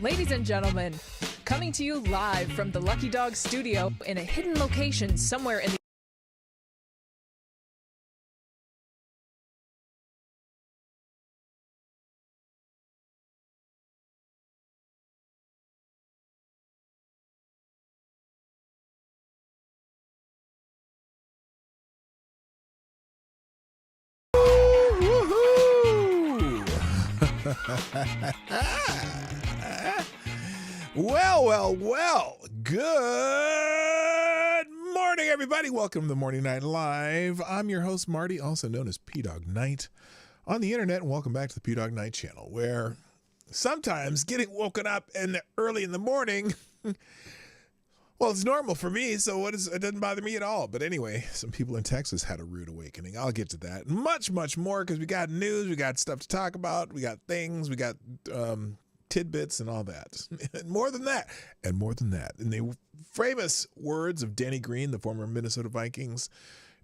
Ladies and gentlemen, coming to you live from the Lucky Dog studio in a hidden location somewhere in the Well. Good morning, everybody. Welcome to the Morning Night Live. I'm your host, Marty, also known as P-Dog Night on the internet. And welcome back to the P-Dog Night channel, where sometimes getting woken up early in the morning, well, it's normal for me, so it doesn't bother me at all. But anyway, some people in Texas had a rude awakening. I'll get to that. Much more, because we got news, we got stuff to talk about, we got things, we got tidbits and all that. And more than that. In the famous words of Danny Green, the former Minnesota Vikings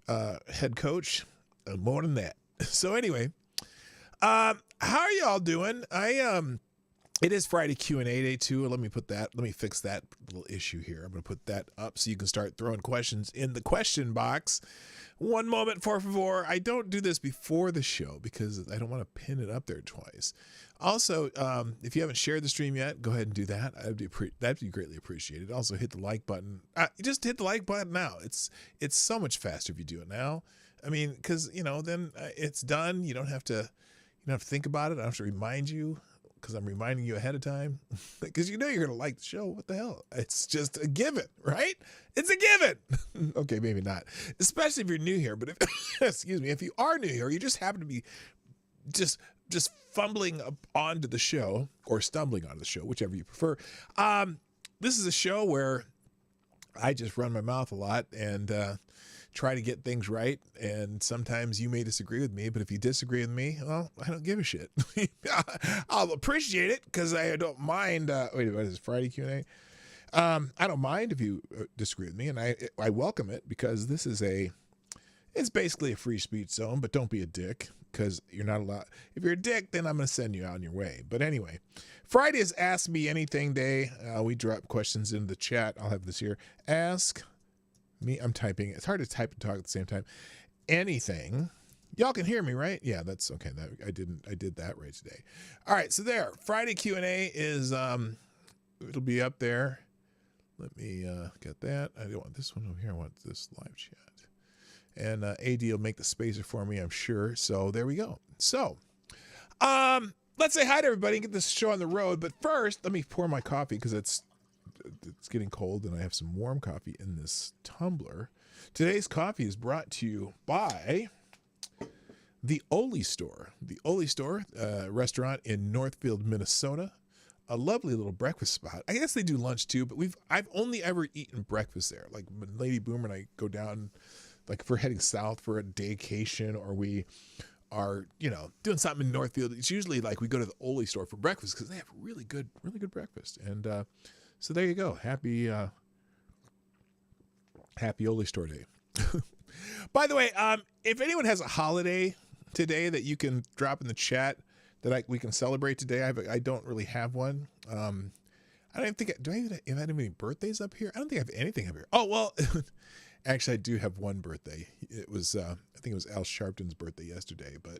head coach, more than that. So anyway, how are y'all doing? It is Friday Q&A day too. Let me fix that little issue here. I'm going to put that up so you can start throwing questions in the question box. One moment, por favor. I don't do this before the show because I don't want to pin it up there twice. Also, if you haven't shared the stream yet, go ahead and do that. That'd be greatly appreciated. Also, hit the like button. Just hit the like button now. It's so much faster if you do it now. I mean, because then it's done. You don't have to think about it. I don't have to remind you, because I'm reminding you ahead of time, because you're going to like the show. What the hell? It's just a given, right? It's a given. Okay, maybe not, especially if you're new here. But if you are new here, you just happen to be just fumbling up onto the show or stumbling onto the show, whichever you prefer. This is a show where I just run my mouth a lot and try to get things right, and sometimes you may disagree with me, but if you disagree with me, well, I don't give a shit. I'll appreciate it, because I don't mind. Wait, what is it, Friday Q&A? I don't mind if you disagree with me, and I welcome it, because it's basically a free speech zone, but don't be a dick, because you're not allowed. If you're a dick, then I'm going to send you on your way. But anyway, Friday is Ask Me Anything Day. We drop questions in the chat. I'll have this here. Ask me, I'm typing. It's hard to type and talk at the same time. Anything. Y'all can hear me, right? Yeah, that's okay. I did that right today. All right, so there. Friday Q&A is it'll be up there. Let me get that. I don't want this one over here. I want this live chat. And AD will make the spacer for me, I'm sure. So there we go. So let's say hi to everybody and get this show on the road. But first, let me pour my coffee, because it's getting cold, and I have some warm coffee in this tumbler. Today's coffee is brought to you by the Oli Store. The Oli Store, restaurant in Northfield, Minnesota. A lovely little breakfast spot. I guess they do lunch too, but I've only ever eaten breakfast there. Like when Lady Boomer and I go down, like if we're heading south for a daycation, or we are, doing something in Northfield, it's usually like we go to the Oli Store for breakfast, because they have really good breakfast. And so there you go. Happy Oli Store Day. By the way, if anyone has a holiday today that you can drop in the chat that we can celebrate today, I don't really have one. I don't think do I even have any birthdays up here? I don't think I have anything up here. Oh well, actually I do have one birthday. It was I think it was Al Sharpton's birthday yesterday, but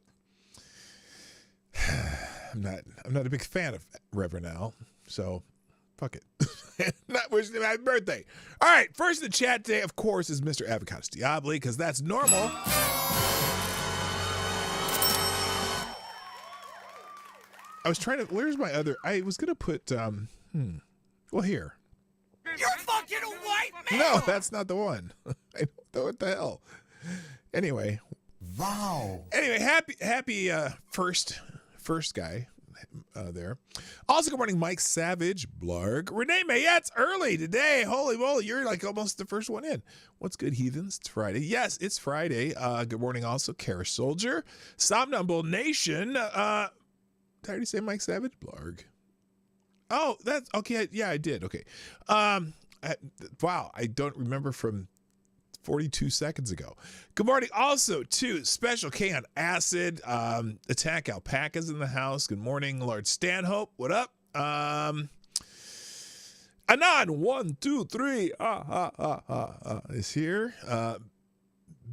I'm not a big fan of Reverend Al, so fuck it. Not wishing him happy birthday. All right, first in the chat today, of course, is Mr. Avocados Diabli, because that's normal. I was trying to, where's my other, I was going to put, well, here. You're fucking a white man! No, that's not the one. I don't know what the hell. Anyway. Wow. Anyway, happy first guy. There. Also, good morning, Mike Savage, Blarg, Renee Mayette's early today. Holy moly, you're like almost the first one in. What's good, heathens? It's Friday. Yes, it's Friday. Good morning, also, Kara Soldier, Somnambule Nation. Did I already say Mike Savage, Blarg? Oh, that's okay. Yeah, I did. Okay. Wow, I don't remember from 42 seconds ago. Good morning also to Special K on Acid. Attack Alpacas in the house. Good morning, Lord Stanhope. What up? Anon 1, 2, 3 is here.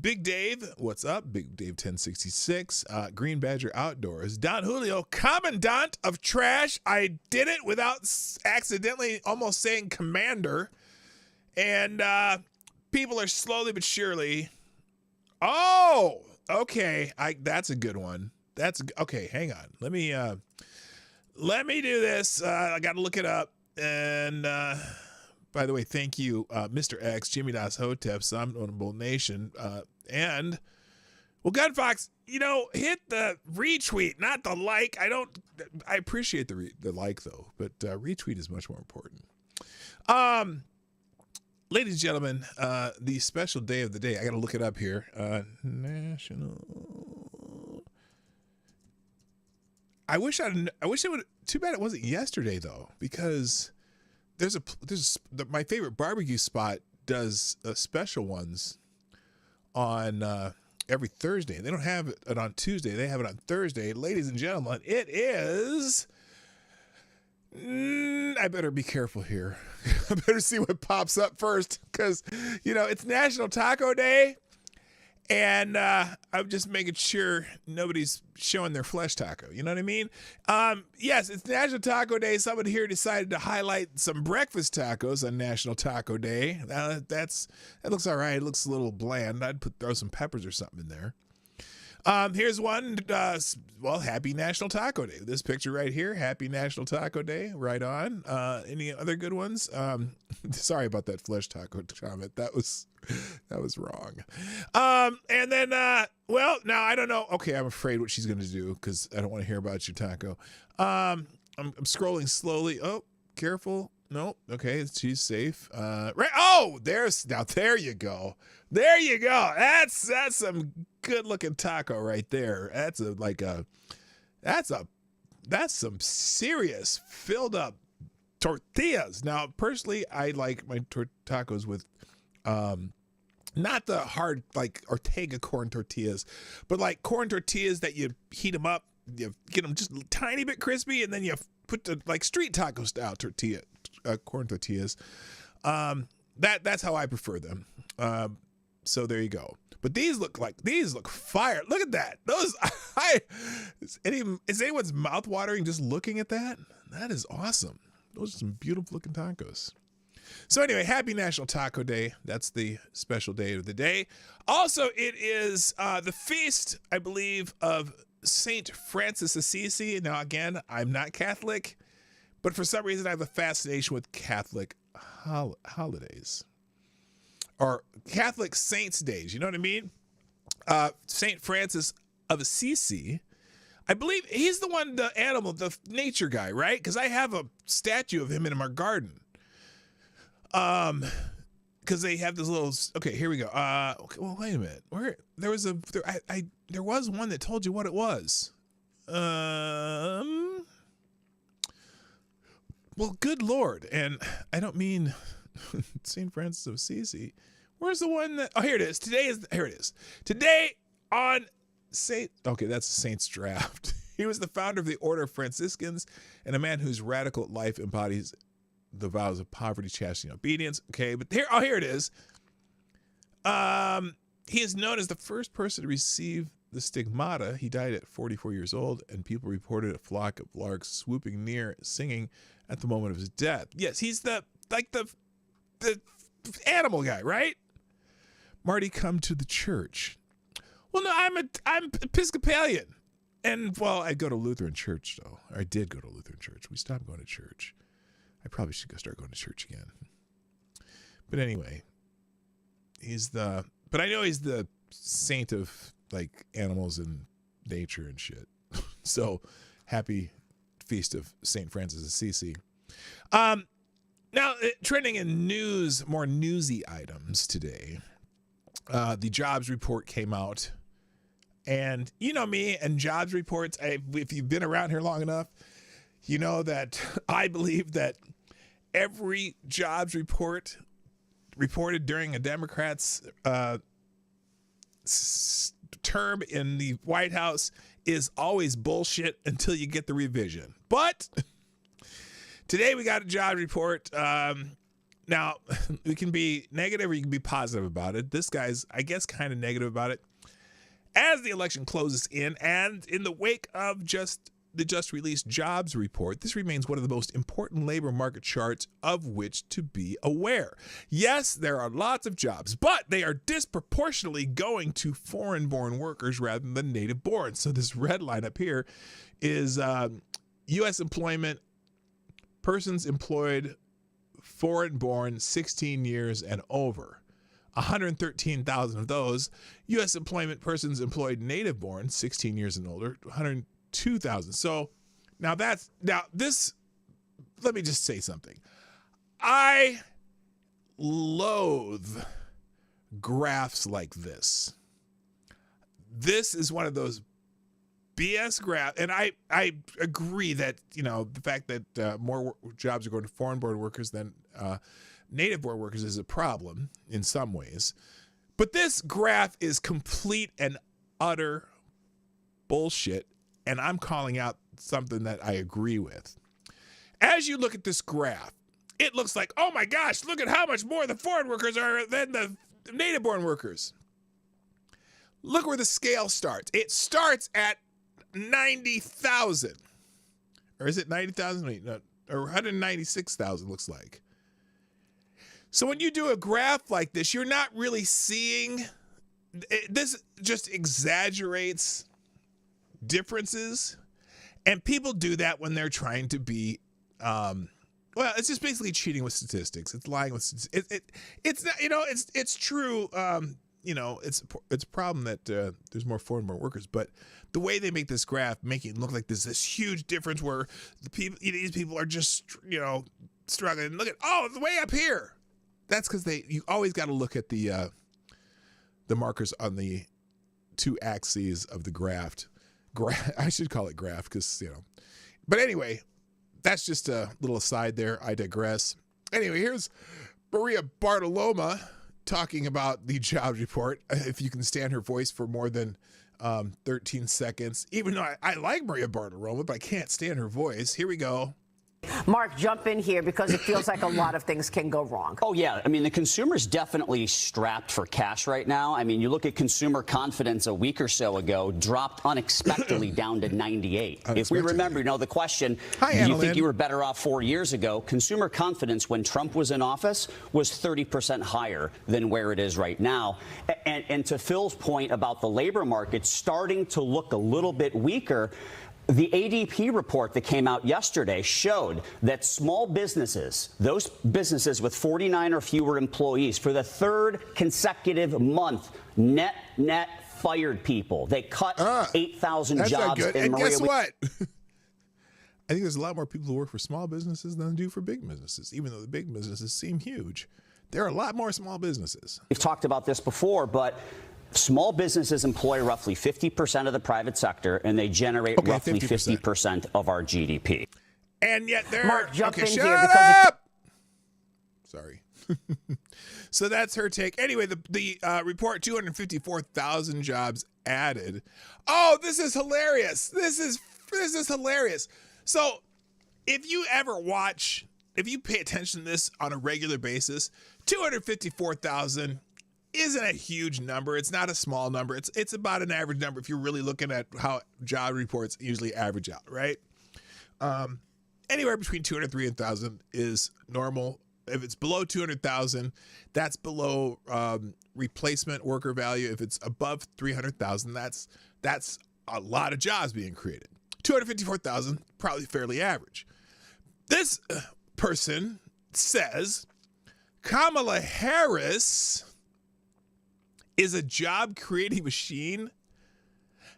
Big Dave, what's up? Big Dave 1066. Green Badger Outdoors. Don Julio, Commandant of Trash. I did it without accidentally almost saying Commander. And people are slowly but surely. Oh, okay. That's a good one. Okay. Hang on. Let me do this. I got to look it up. And by the way, thank you, Mr. X, Jimmy Das Hotep, Somnotable Nation, and Gunfox. Hit the retweet, not the like. I appreciate the like though, but retweet is much more important. Ladies and gentlemen, the special day of the day. I got to look it up here. National. I wish it would. Too bad it wasn't yesterday though, because my favorite barbecue spot does special ones on every Thursday. They don't have it on Tuesday. They have it on Thursday. Ladies and gentlemen, it is. I better be careful here. I better see what pops up first, because it's National Taco Day. And I'm just making sure nobody's showing their flesh taco. You know what I mean? Yes, it's National Taco Day. Someone here decided to highlight some breakfast tacos on National Taco Day. That looks all right. It looks a little bland. I'd throw some peppers or something in there. Here's one. Happy National Taco Day. This picture right here. Happy National Taco Day. Right on. Any other good ones? Sorry about that flesh taco comment. That was wrong. And then, now I don't know. Okay, I'm afraid what she's going to do, because I don't want to hear about your taco. I'm scrolling slowly. Oh, careful. Nope. Okay, she's safe. Right. Oh, there you go. There you go. That's some good looking taco right there. That's some serious filled up tortillas. Now, personally, I like my tacos with not the hard like Ortega corn tortillas, but like corn tortillas that you heat them up, you get them just a tiny bit crispy, and then you put the like street taco style corn tortillas. That's how I prefer them. So there you go. But these look fire. Look at that. Those is anyone's mouth watering just looking at that? That is awesome. Those are some beautiful looking tacos. So anyway, happy National Taco Day. That's the special day of the day. Also, it is the feast, I believe, of Saint Francis Assisi. Now, again, I'm not Catholic, but for some reason I have a fascination with Catholic holidays. Or Catholic saints' days, you know what I mean? Saint Francis of Assisi, I believe he's the one, the animal, the nature guy, right? Because I have a statue of him in my garden. Because they have this little. Okay, here we go. Okay, well, wait a minute. There was one that told you what it was. Well, good Lord, and I don't mean Saint Francis of Assisi. Where's the one that? Oh, here it is. Here it is. Today on Saint. Okay, that's Saint's Draft. He was the founder of the Order of Franciscans and a man whose radical life embodies the vows of poverty, chastity, and obedience. Okay, but here it is. He is known as the first person to receive the stigmata. He died at 44 years old, and people reported a flock of larks swooping near, singing at the moment of his death. Yes, he's the animal guy, right? Marty, come to the church. Well, no, I'm Episcopalian, and well, I go to Lutheran church though. I did go to Lutheran church. We stopped going to church. I probably should start going to church again. But anyway, but I know he's the saint of like animals and nature and shit. So happy feast of Saint Francis of Assisi. Now trending in news, more newsy items today. The jobs report came out, and you know me and jobs reports. If you've been around here long enough, you know that I believe that every jobs report reported during a Democrat's term in the White House is always bullshit until you get the revision. But Today we got a job report. Now, we can be negative or you can be positive about it. This guy's, I guess, kind of negative about it. As the election closes in and in the wake of the just released jobs report, this remains one of the most important labor market charts of which to be aware. Yes, there are lots of jobs, but they are disproportionately going to foreign-born workers rather than native-born. So this red line up here is U.S. employment, persons employed foreign-born 16 years and over. 113,000 of those. U.S. employment persons employed native-born 16 years and older, 102,000. So now this, let me just say something. I loathe graphs like this. This is one of those BS graph, and I agree that, the fact that more jobs are going to foreign-born workers than native-born workers is a problem in some ways. But this graph is complete and utter bullshit, and I'm calling out something that I agree with. As you look at this graph, it looks like, oh my gosh, look at how much more the foreign workers are than the native-born workers. Look where the scale starts. It starts at 90,000. Or is it 90,000? Wait, no, or 196,000 looks like. So when you do a graph like this, you're not really seeing, this just exaggerates differences. And people do that when they're trying to be, it's just basically cheating with statistics. It's lying with statistics. It's not, it's true. It's a problem that there's more foreign-born workers, but the way they make this graph, making it look like there's this huge difference where these people are just, struggling. Look at, it's way up here. That's because you always got to look at the markers on the two axes of the graph. I should call it graph because, But anyway, that's just a little aside there. I digress. Anyway, here's Maria Bartoloma talking about the job report. If you can stand her voice for more than 13 seconds, even though I like Maria Bartoloma, but I can't stand her voice. Here we go. Mark, jump in here because it feels like a lot of things can go wrong. Oh, yeah. I mean, the consumer's definitely strapped for cash right now. I mean, you look at consumer confidence a week or so ago, dropped unexpectedly down to 98. If we remember, the question, do you think you were better off 4 years ago? Consumer confidence when Trump was in office was 30% higher than where it is right now. And to Phil's point about the labor market starting to look a little bit weaker, the ADP report that came out yesterday showed that small businesses, those businesses with 49 or fewer employees, for the third consecutive month, net fired people. They cut 8,000 jobs. Not good. And Maria, guess what? I think there's a lot more people who work for small businesses than do for big businesses, even though the big businesses seem huge. There are a lot more small businesses. We've talked about this before, but small businesses employ roughly 50% of the private sector, and they generate roughly 50% of our GDP. And yet they're... Mark, jump in shut here up! Sorry. So that's her take. Anyway, the report, 254,000 jobs added. Oh, this is hilarious. This is hilarious. So if you pay attention to this on a regular basis, 254,000 isn't a huge number. It's not a small number. It's about an average number if you're really looking at how job reports usually average out, right? Anywhere between 200 and 300,000 is normal. If it's below 200,000, that's below replacement worker value. If it's above 300,000, that's a lot of jobs being created. 254,000, probably fairly average. This person says Kamala Harris is a job-creating machine.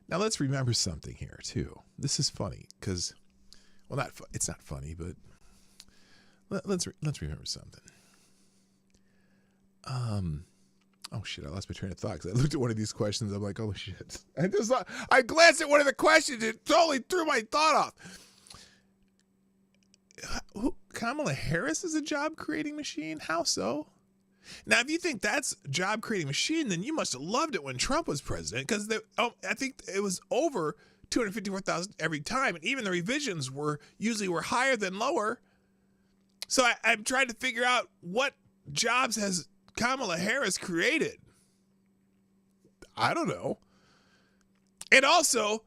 Now, let's remember something here, too. This is funny because, it's not funny, but let's remember something. Oh, shit, I lost my train of thought because I looked at one of these questions. I'm like, oh, shit. I glanced at one of the questions. It totally threw my thought off. Kamala Harris is a job-creating machine? How so? Now, if you think that's a job-creating machine, then you must have loved it when Trump was president, because I think it was over 254,000 every time, and even the revisions were higher than lower. So I'm trying to figure out what jobs has Kamala Harris created. I don't know. And also,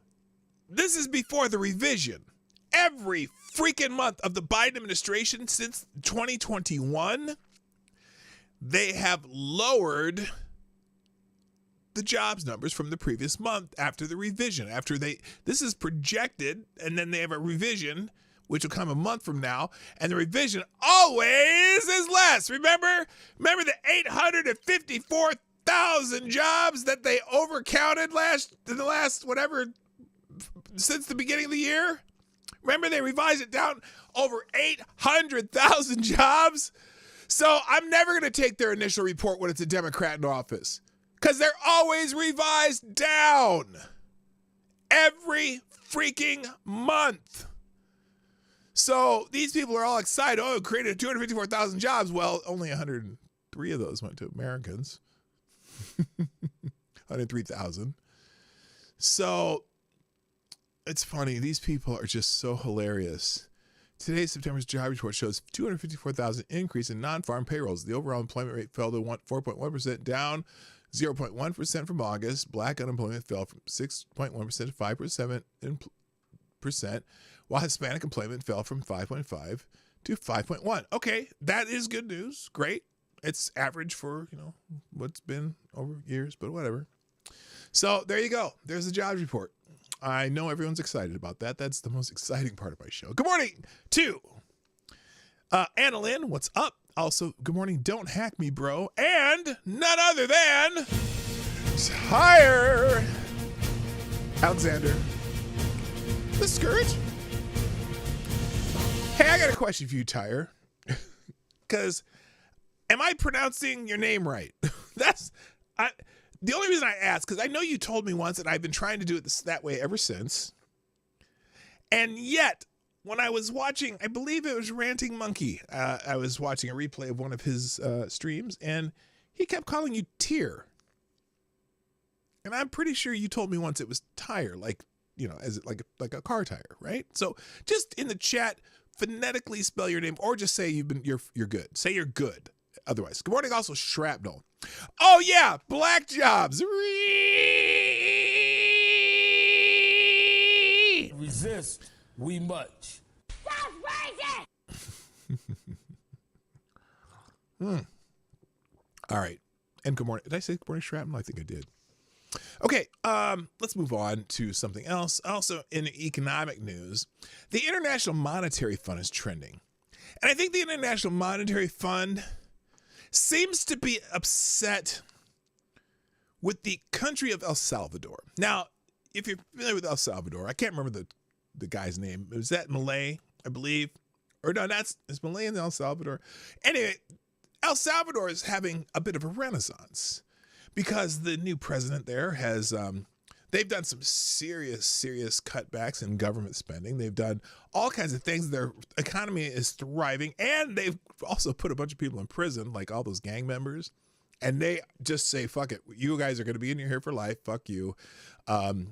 this is before the revision. Every freaking month of the Biden administration since 2021, they have lowered the jobs numbers from the previous month after the revision. This is projected, and then they have a revision, which will come a month from now, and the revision always is less. Remember the 854,000 jobs that they overcounted since the beginning of the year? Remember they revised it down over 800,000 jobs? So I'm never going to take their initial report when it's a Democrat in office, because they're always revised down every freaking month. So these people are all excited. Oh, it created 254,000 jobs. Well, only 103 of those went to Americans. 103,000. So it's funny. These people are just so hilarious. Today's September's job report shows 254,000 increase in non-farm payrolls. The overall employment rate fell to 4.1%, down 0.1% from August. Black unemployment fell from 6.1% to 5%, while Hispanic employment fell from 5.5 to 5.1. Okay, that is good news. Great. It's average for, what's been over years, but whatever. So there you go. There's the jobs report. I know everyone's excited about that. That's the most exciting part of my show. Good morning to Anna Lynn. What's up? Also, good morning. Don't hack me, bro. And none other than Tyre Alexander, the Scourge. Hey, I got a question for you, Tyre. Because am I pronouncing your name right? The only reason I ask, because I know you told me once, and I've been trying to do it that way ever since. And yet, when I was watching, I believe it was Ranting Monkey, I was watching a replay of one of his streams, and he kept calling you Tyre. And I'm pretty sure you told me once it was tire, like a car tire, right? So just in the chat, phonetically spell your name, or just say you're good. Say you're good. Otherwise, good morning. Also, Shrapnel. Oh yeah, black jobs. Resist, we much. Stop racing! All right. And good morning. Did I say good morning, Shrapnel? I think I did. Okay, let's move on to something else. Also, in economic news, the International Monetary Fund is trending. And I think the International Monetary Fund seems to be upset with the country of El Salvador. Now, if you're familiar with El Salvador, I can't remember the guy's name. Was that Malay, I believe? Or no, it's Malay in El Salvador. Anyway, El Salvador is having a bit of a renaissance because the new president there has, they've done some serious cutbacks in government spending. They've done all kinds of things. Their economy is thriving, and they've also put a bunch of people in prison, like all those gang members. And they just say, fuck it. You guys are going to be in here for life. Fuck you. They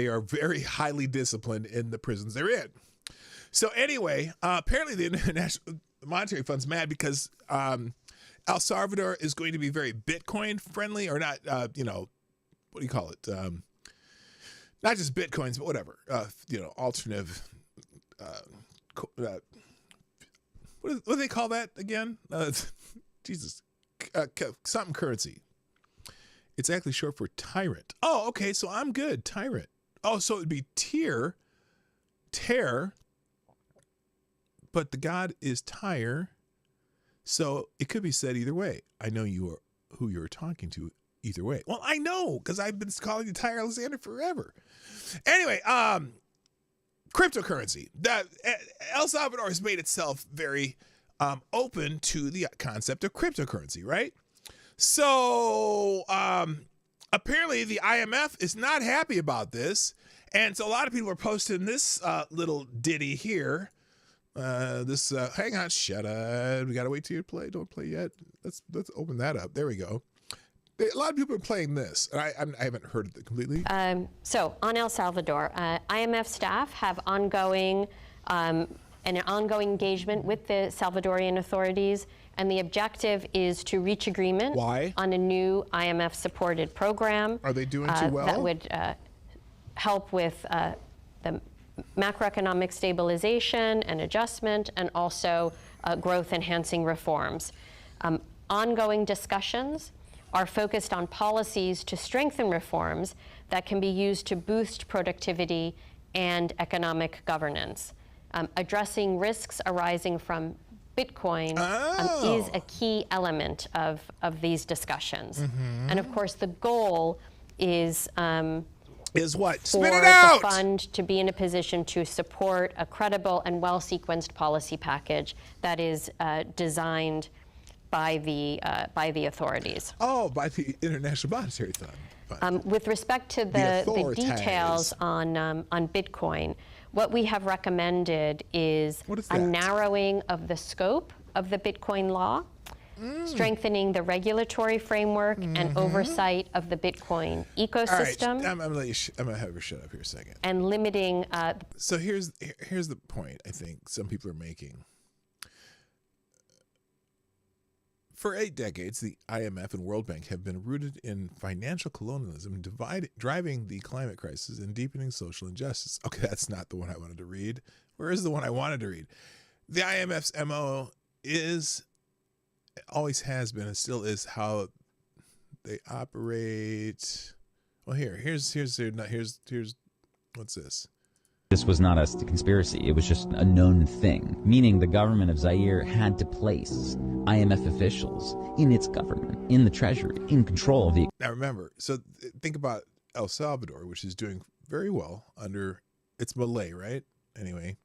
are very highly disciplined in the prisons they're in. So anyway, apparently the International Monetary Fund's mad because El Salvador is going to be very Bitcoin friendly, or not, what do you call it? Not just Bitcoins, but whatever, alternative, what do they call that again? Jesus, something currency. It's actually short for tyrant. Oh, okay, so I'm good, tyrant. Oh, so it'd be tear, but the god is Tyre, so it could be said either way. I know you are who you're talking to either way. Well, I know, because I've been calling you Tyre Alexander forever. Anyway, cryptocurrency. El Salvador has made itself very open to the concept of cryptocurrency, right? So apparently the IMF is not happy about this, and so a lot of people are posting this little ditty here. Hang on, shut up. We gotta wait till you play. Don't play yet. Let's open that up. There we go. A lot of people are playing this. I haven't heard it completely. So on El Salvador, IMF staff have ongoing an ongoing engagement with the Salvadorian authorities, and the objective is to reach agreement on a new IMF-supported program. Are they doing too well? That would help with the macroeconomic stabilization and adjustment, and also growth-enhancing reforms. Ongoing discussions are focused on policies to strengthen reforms that can be used to boost productivity and economic governance. Addressing risks arising from Bitcoin is a key element of these discussions. And of course, the goal is what? For Spit it out! the fund to be in a position to support a credible and well-sequenced policy package that is designed by the authorities. Oh, by the International Monetary Fund. With respect to the details on Bitcoin, what we have recommended is a narrowing of the scope of the Bitcoin law, strengthening the regulatory framework and oversight of the Bitcoin ecosystem. All right, I'm gonna have her shut up here a second. And limiting. So here's the point I think some people are making. For 8 decades, the IMF and World Bank have been rooted in financial colonialism, driving the climate crisis and deepening social injustice. Okay, that's not the one I wanted to read. Where is the one I wanted to read? The IMF's MO always has been and still is how they operate. Well, here's what's this? This was not a conspiracy. It was just a known thing, meaning the government of Zaire had to place IMF officials in its government, in the treasury, in control of the... Now remember, so think about El Salvador, which is doing very well under... It's Malay, right? Anyway.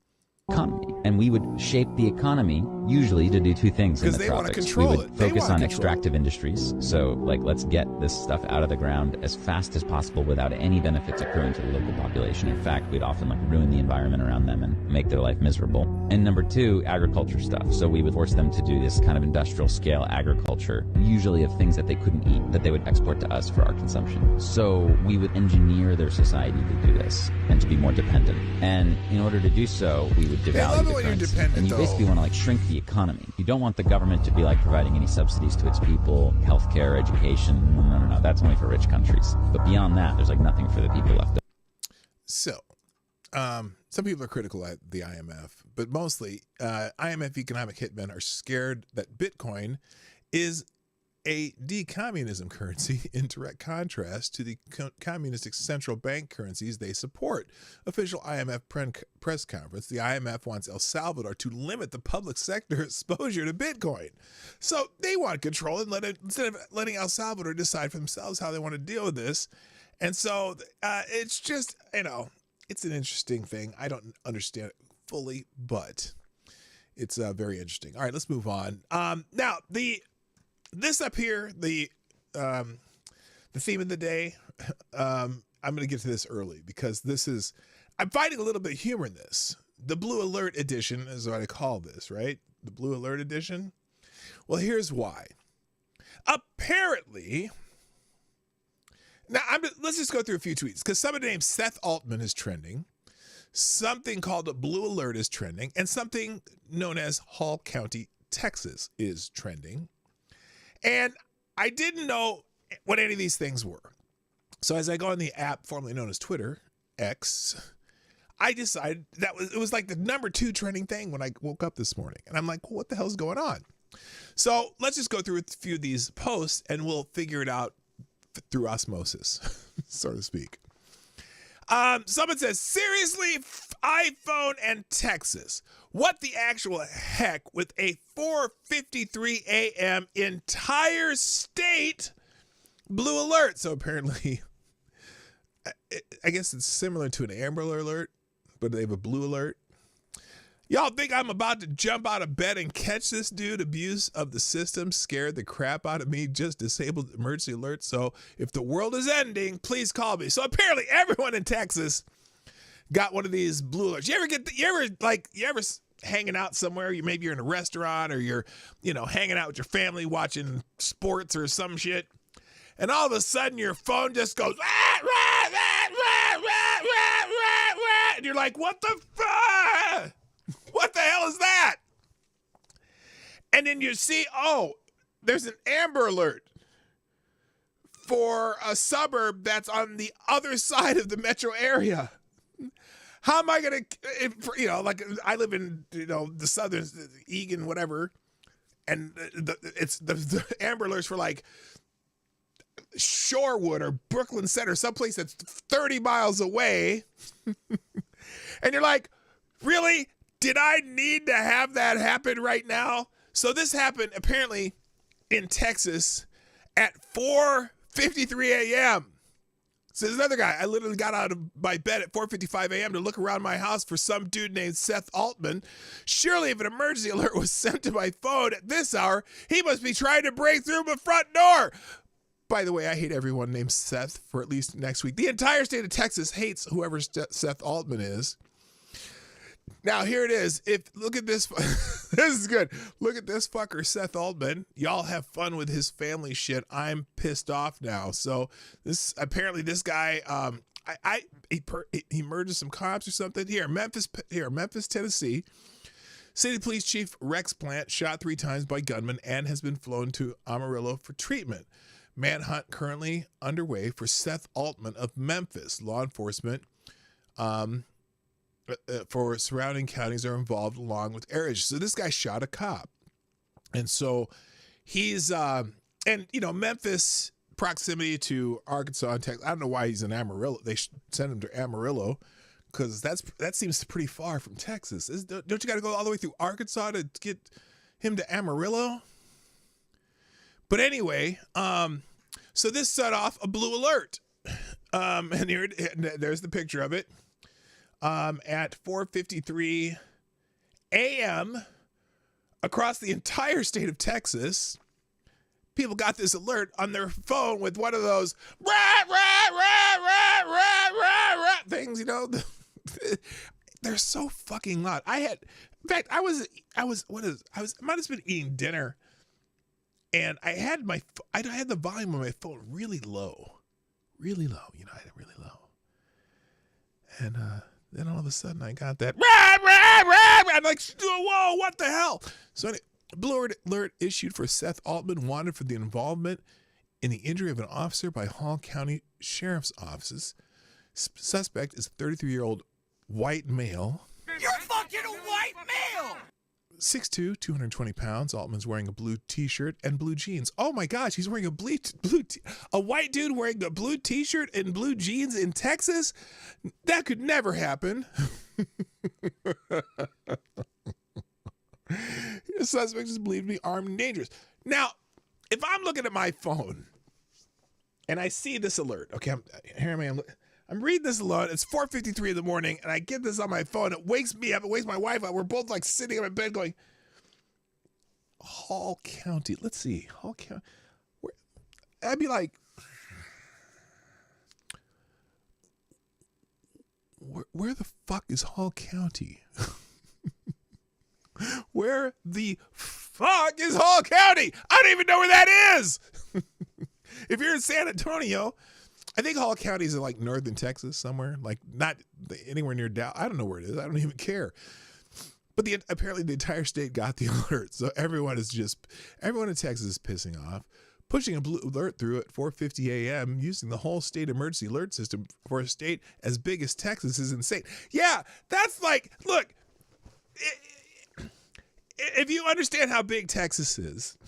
Economy. And we would shape the economy usually to do two things in the tropics. Because they want to control it. We would focus on extractive industries. So, like, let's get this stuff out of the ground as fast as possible without any benefits accruing to the local population. In fact, we'd often, like, ruin the environment around them and make their life miserable. And number two, agriculture stuff. So we would force them to do this kind of industrial scale agriculture, usually of things that they couldn't eat, that they would export to us for our consumption. So we would engineer their society to do this and to be more dependent. And in order to do so, we would devalue the currency. And you basically want to, like, shrink the economy. You don't want the government to be, like, providing any subsidies to its people, healthcare, education. No. That's only for rich countries. But beyond that, there's, like, nothing for the people left. So, some people are critical at the IMF, but mostly IMF economic hitmen are scared that Bitcoin is a decommunism currency in direct contrast to the communistic central bank currencies they support. Official IMF press conference, the IMF wants El Salvador to limit the public sector exposure to Bitcoin. So they want control and instead of letting El Salvador decide for themselves how they want to deal with this. And so it's just, it's an interesting thing. I don't understand it fully, but it's very interesting. All right, let's move on. Now, this up here, the theme of the day, I'm going to get to this early because I'm finding a little bit of humor in this. The Blue Alert Edition is what I call this, right? The Blue Alert Edition. Well, here's why. Apparently, now let's just go through a few tweets because somebody named Seth Altman is trending. Something called a Blue Alert is trending, and something known as Hall County, Texas is trending. And I didn't know what any of these things were. So as I go on the app formerly known as Twitter, X, I decided it was like the number 2 trending thing when I woke up this morning. And I'm like, well, what the hell's going on? So let's just go through a few of these posts and we'll figure it out through osmosis, so to speak. Someone says, seriously, iPhone and Texas. What the actual heck with a 4:53 a.m. entire state blue alert? So apparently, I guess it's similar to an Amber Alert, but they have a blue alert. Y'all think I'm about to jump out of bed and catch this dude? Abuse of the system scared the crap out of me. Just disabled emergency alert. So if the world is ending, please call me. So apparently everyone in Texas got one of these blue alerts. You ever hanging out somewhere? Maybe you're in a restaurant or you're, hanging out with your family watching sports or some shit. And all of a sudden your phone just goes, and you're like, what the fuck? What the hell then you see, there's an Amber Alert for a suburb that's on the other side of the metro area. How am I going to, like I live in, the southern, Egan, whatever, and the Amber Alerts for like Shorewood or Brooklyn Center, someplace that's 30 miles away. And you're like, really? Did I need to have that happen right now? So this happened apparently in Texas at 4:53 a.m. So there's another guy. I literally got out of my bed at 4:55 a.m. to look around my house for some dude named Seth Altman. Surely if an emergency alert was sent to my phone at this hour, he must be trying to break through my front door. By the way, I hate everyone named Seth for at least next week. The entire state of Texas hates whoever Seth Altman is. Now, here it is. Look at this. This is good. Look at this fucker, Seth Altman. Y'all have fun with his family shit. I'm pissed off now. So this guy, he murdered some cops or something. Memphis, Tennessee. City Police Chief Rex Plant shot 3 times by gunmen and has been flown to Amarillo for treatment. Manhunt currently underway for Seth Altman of Memphis. Law enforcement for surrounding counties are involved along with areas. So this guy shot a cop. And so he's, Memphis, proximity to Arkansas and Texas. I don't know why he's in Amarillo. They sent him to Amarillo because that seems pretty far from Texas. Don't you got to go all the way through Arkansas to get him to Amarillo? But anyway, so this set off a blue alert. And there's the picture of it. At 4:53 a.m. across the entire state of Texas, people got this alert on their phone with one of those things, They're so fucking loud. I might have been eating dinner, and I had the volume on my phone really low. I had it really low. And then all of a sudden I got that. I'm like, whoa, what the hell? So blue alert issued for Seth Altman, wanted for the involvement in the injury of an officer by Hall County Sheriff's Offices. Suspect is a 33-year-old white male. You're fucking a white male! 6'2", 220 pounds. Altman's wearing a blue t-shirt and blue jeans. Oh my gosh, he's wearing a white dude wearing a blue t-shirt and blue jeans in Texas? That could never happen. The suspect is believed to be armed and dangerous. Now, if I'm looking at my phone and I see this alert, okay, I'm reading this alert. It's 4:53 in the morning, and I get this on my phone. It wakes me up. It wakes my wife up. We're both like sitting in my bed going, Hall County. Let's see. Hall County. I'd be like, where the fuck is Hall County? Where the fuck is Hall County? I don't even know where that is. If you're in San Antonio, I think Hall County is in like northern Texas somewhere, like not anywhere near Dallas. I don't know where it is. I don't even care. But apparently the entire state got the alert. So everyone in Texas is pissing off. Pushing a blue alert through at 4:50 a.m. using the whole state emergency alert system for a state as big as Texas is insane. Yeah, that's like, look, if you understand how big Texas is,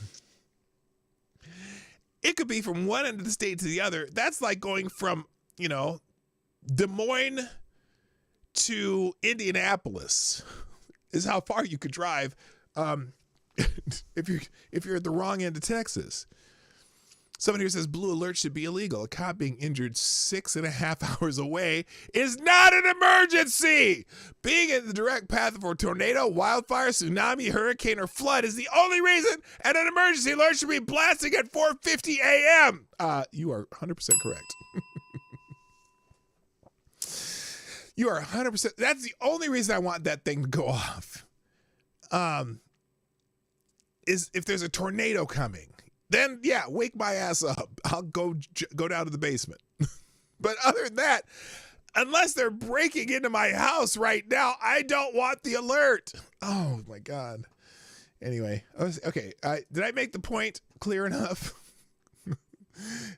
it could be from one end of the state to the other. That's like going from, Des Moines to Indianapolis is how far you could drive if you're at the wrong end of Texas. Someone here says blue alert should be illegal. A cop being injured 6.5 hours away is not an emergency. Being in the direct path of a tornado, wildfire, tsunami, hurricane, or flood is the only reason an emergency alert should be blasting at 4:50 a.m. You are 100% correct. You are 100%. That's the only reason I want that thing to go off. Is if there's a tornado coming. Then, yeah, wake my ass up. I'll go down to the basement. But other than that, unless they're breaking into my house right now, I don't want the alert. Oh, my God. Anyway, okay. Did I make the point clear enough?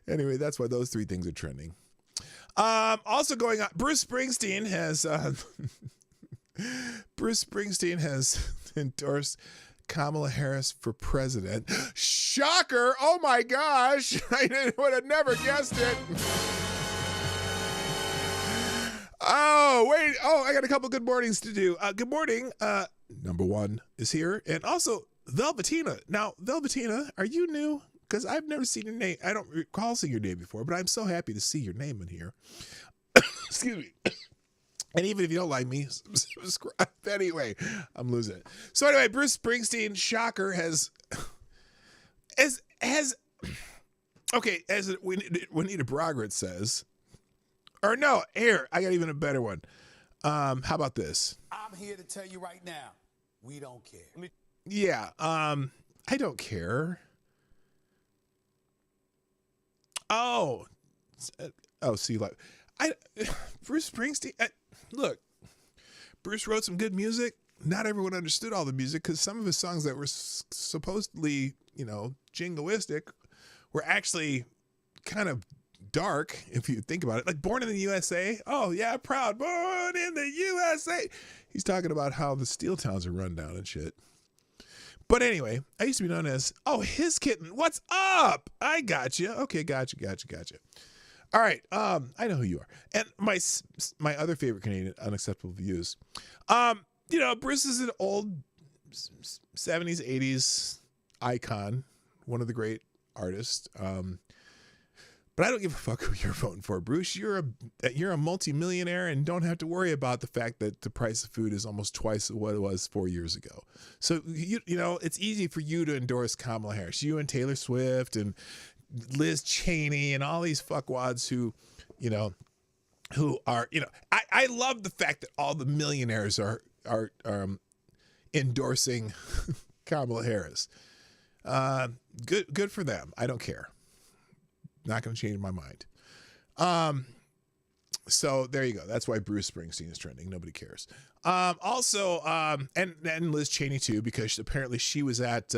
Anyway, that's why those three things are trending. Also going on, Bruce Springsteen has endorsed Kamala Harris for president. Shocker! Oh my gosh! I would have never guessed it. Oh, wait. Oh, I got a couple good mornings to do. Good morning. Number one is here. And also, Velvetina. Now, Velvetina, are you new? Because I've never seen your name. I don't recall seeing your name before, but I'm so happy to see your name in here. Excuse me. And even if you don't like me, subscribe. Anyway, I'm losing it. So anyway, Bruce Springsteen, shocker, as Juanita Brogret says, or no, here, I got even a better one. How about this? I'm here to tell you right now, we don't care. Yeah, I don't care. Oh, see, like, Bruce Springsteen. Look, Bruce wrote some good music. Not everyone understood all the music because some of his songs that were supposedly, jingoistic, were actually kind of dark if you think about it. Like Born in the USA. Oh yeah, proud born in the USA. He's talking about how the steel towns are run down and shit. But anyway, I used to be known as, his kitten. What's up? I got you. Okay, gotcha. All right, I know who you are. And my other favorite Canadian unacceptable views. Bruce is an old 70s, 80s icon, one of the great artists. But I don't give a fuck who you're voting for, Bruce. You're a multimillionaire and don't have to worry about the fact that the price of food is almost twice what it was 4 years ago. So it's easy for you to endorse Kamala Harris. You and Taylor Swift and Liz Cheney and all these fuckwads who are I love the fact that all the millionaires are endorsing Kamala Harris. Good for them. I don't care. Not going to change my mind. So there you go. That's why Bruce Springsteen is trending. Nobody cares. Also, and Liz Cheney too, because apparently she was at,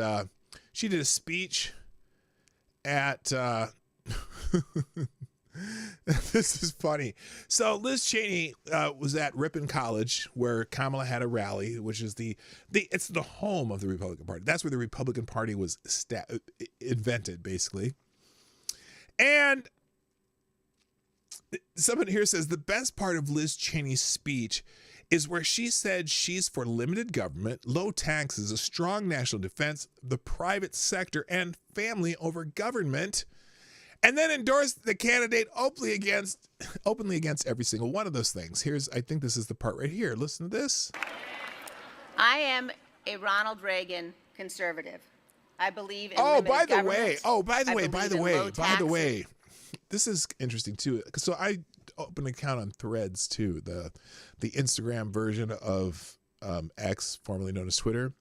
she did a speech at, this is funny. So Liz Cheney was at Ripon College where Kamala had a rally, which is it's the home of the Republican Party. That's where the Republican Party was invented, basically. And someone here says the best part of Liz Cheney's speech is where she said she's for limited government, low taxes, a strong national defense, the private sector, and family over government, and then endorsed the candidate openly against every single one of those things. I think this is the part right here. Listen to this. I am a Ronald Reagan conservative. I believe in by the way, this is interesting too. So I opened an account on Threads too, the Instagram version of X, formerly known as Twitter,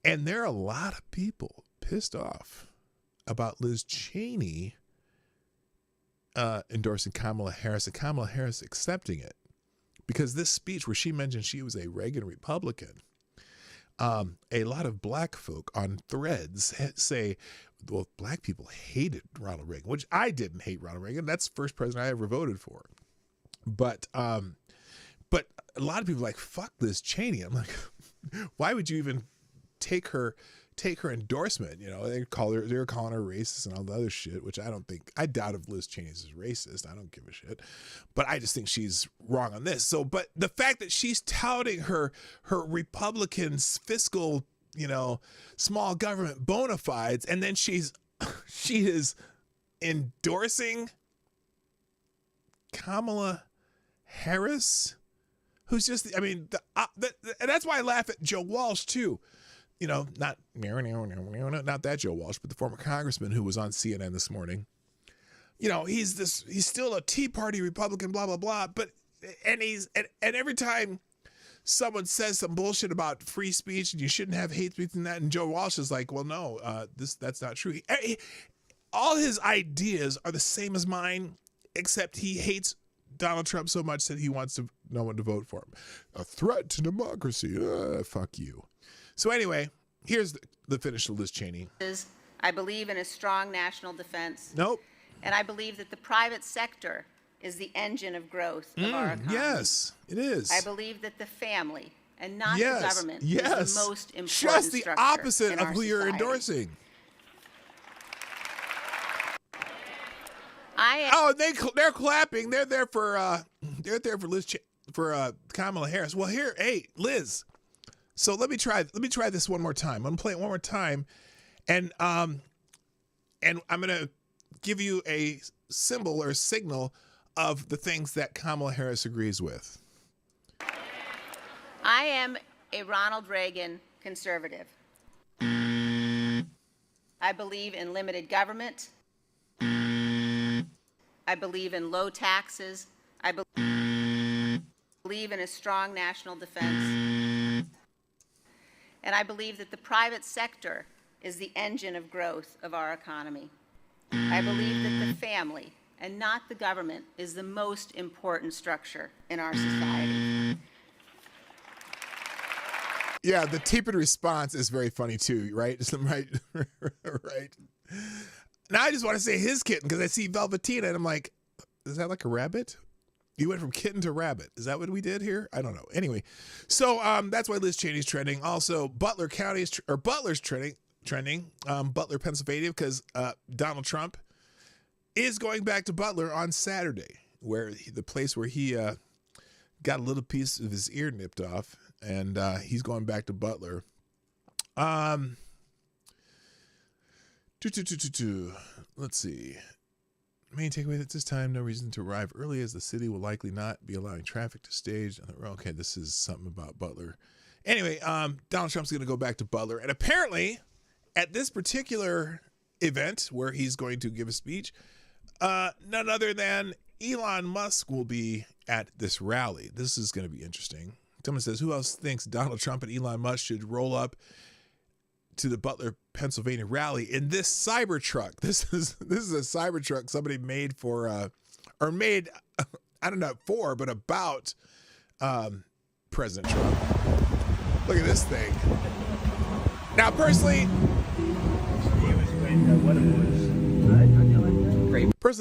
and there are a lot of people pissed off about Liz Cheney endorsing Kamala Harris and Kamala Harris accepting it, because this speech where she mentioned she was a Reagan Republican. A lot of black folk on Threads say, well, black people hated Ronald Reagan, which I didn't hate Ronald Reagan. That's the first president I ever voted for. But a lot of people are like, fuck Liz Cheney. I'm like, why would you even take her endorsement? They're calling her racist and all the other shit, which I doubt if Liz Cheney's is racist. I don't give a shit. But I just think she's wrong on this. So, but the fact that she's touting her Republicans' fiscal, small government bona fides, and then she is endorsing Kamala Harris, who's just, and that's why I laugh at Joe Walsh too. Not that Joe Walsh, but the former congressman who was on CNN this morning. He's still a Tea Party Republican, blah, blah, blah. And every time someone says some bullshit about free speech and you shouldn't have hate speech and that, and Joe Walsh is like, well, no, that's not true. All his ideas are the same as mine, except he hates Donald Trump so much that he wants no one to vote for him. A threat to democracy. Fuck you. So anyway, Here's the finish of Liz Cheney. I believe in a strong national defense. Nope. And I believe that the private sector is the engine of growth of our economy. Yes, it is. I believe that the family and not the Yes, government yes. is the most important Just the structure opposite in of our who you're society. endorsing. They're clapping. They're there for Kamala Harris. Well, here, hey, Liz. So let me try this one more time. I'm gonna play it one more time, and I'm gonna give you a symbol or signal of the things that Kamala Harris agrees with. I am a Ronald Reagan conservative. I believe in limited government. I believe in low taxes. I believe in a strong national defense. And I believe that the private sector is the engine of growth of our economy. I believe that the family and not the government is the most important structure in our society. Yeah, the tepid response is very funny too, right? Right, right. Now I just want to say his kitten because I see Velvetina and I'm like, is that like a rabbit? You went from kitten to rabbit. Is that what we did here? I don't know. Anyway, so that's why Liz Cheney's trending. Also, Butler County Butler's trending. Butler, Pennsylvania, because Donald Trump is going back to Butler on Saturday, where the place where he got a little piece of his ear nipped off, and he's going back to Butler. Let's see. Main takeaway at this time, no reason to arrive early as the city will likely not be allowing traffic to stage. Okay, this is something about Butler. Anyway, Donald Trump's going to go back to Butler. And apparently, at this particular event where he's going to give a speech, none other than Elon Musk will be at this rally. This is going to be interesting. Someone says, who else thinks Donald Trump and Elon Musk should roll up to the Butler, Pennsylvania rally in this Cybertruck? This is a Cybertruck somebody made for, I don't know for, but about President Trump. Look at this thing. Now, personally,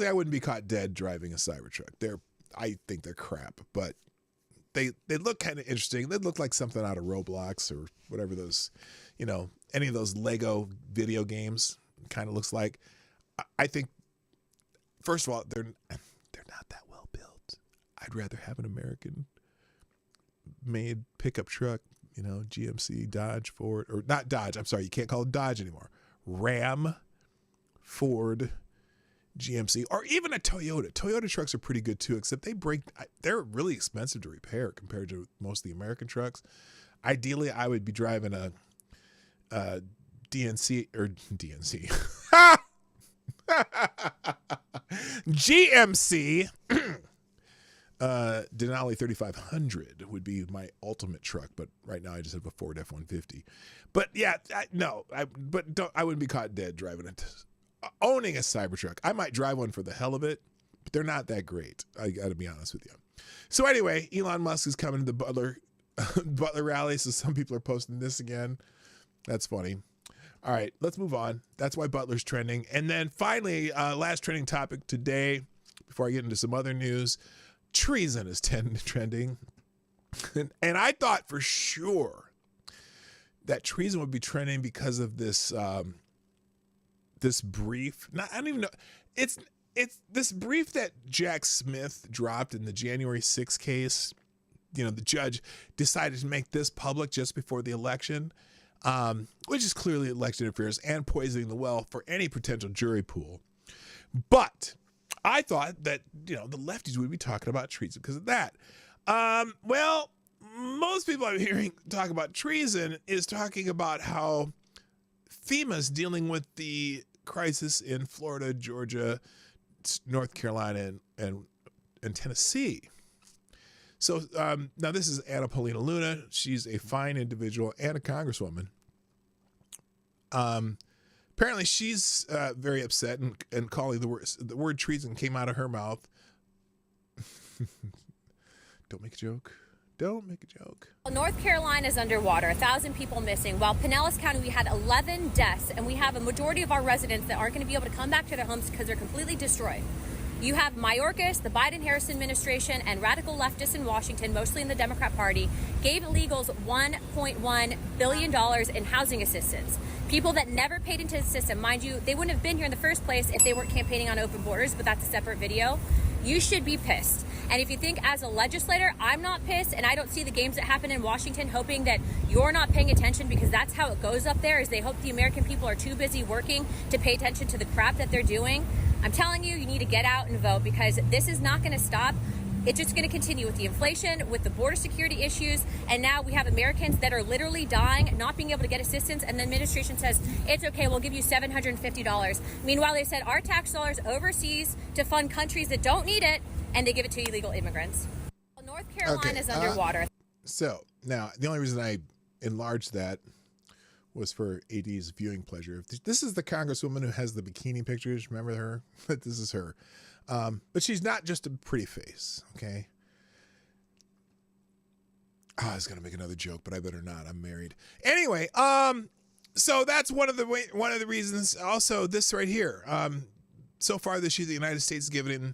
I wouldn't be caught dead driving a Cybertruck. I think they're crap, but they look kind of interesting. They look like something out of Roblox or whatever those, any of those Lego video games kind of looks like. I think, first of all, they're not that well built. I'd rather have an American-made pickup truck, GMC, Dodge, Ford, or not Dodge. I'm sorry, you can't call it Dodge anymore. Ram, Ford, GMC, or even a Toyota. Toyota trucks are pretty good too, except they're really expensive to repair compared to most of the American trucks. Ideally, I would be driving a GMC Denali 3500 would be my ultimate truck, but right now I just have a Ford F-150. But yeah, I wouldn't be caught dead driving it. Owning a Cybertruck. I might drive one for the hell of it, but they're not that great. I got to be honest with you. So anyway, Elon Musk is coming to the Butler rally, so some people are posting this again. That's funny. All right, let's move on. That's why Butler's trending. And then finally, last trending topic today, before I get into some other news, treason is trending. And I thought for sure that treason would be trending because of this this brief. I don't even know. It's this brief that Jack Smith dropped in the January 6th case. The judge decided to make this public just before the election, which is clearly election interference and poisoning the well for any potential jury pool. But I thought that, the lefties would be talking about treason because of that. Well, most people I'm hearing talk about treason is talking about how FEMA's dealing with the crisis in Florida, Georgia, North Carolina, and Tennessee. So now this is Anna Paulina Luna. She's a fine individual and a congresswoman. Apparently she's very upset and calling the word treason came out of her mouth. Don't make a joke. Don't make a joke. North Carolina is underwater, 1,000 people missing, while Pinellas County, we had 11 deaths, and we have a majority of our residents that aren't going to be able to come back to their homes because they're completely destroyed. You have Mayorkas, the Biden-Harris administration, and radical leftists in Washington, mostly in the Democrat Party, gave illegals $1.1 billion in housing assistance. People that never paid into the system. Mind you, they wouldn't have been here in the first place if they weren't campaigning on open borders, but that's a separate video. You should be pissed. And if you think as a legislator, I'm not pissed, and I don't see the games that happen in Washington hoping that you're not paying attention, because that's how it goes up there, is they hope the American people are too busy working to pay attention to the crap that they're doing. I'm telling you, you need to get out and vote, because this is not going to stop. It's just going to continue with the inflation, with the border security issues, and now we have Americans that are literally dying, not being able to get assistance, and the administration says, it's okay, we'll give you $750. Meanwhile, they said our tax dollars overseas to fund countries that don't need it, and they give it to illegal immigrants. North Carolina is underwater. So, now, the only reason I enlarged that was for AD's viewing pleasure. This is the congresswoman who has the bikini pictures. Remember her? This is her. But she's not just a pretty face, okay? Oh, I was going to make another joke, but I better not. I'm married. Anyway, so that's one of the reasons. Also, this right here. So far this year, the United States has given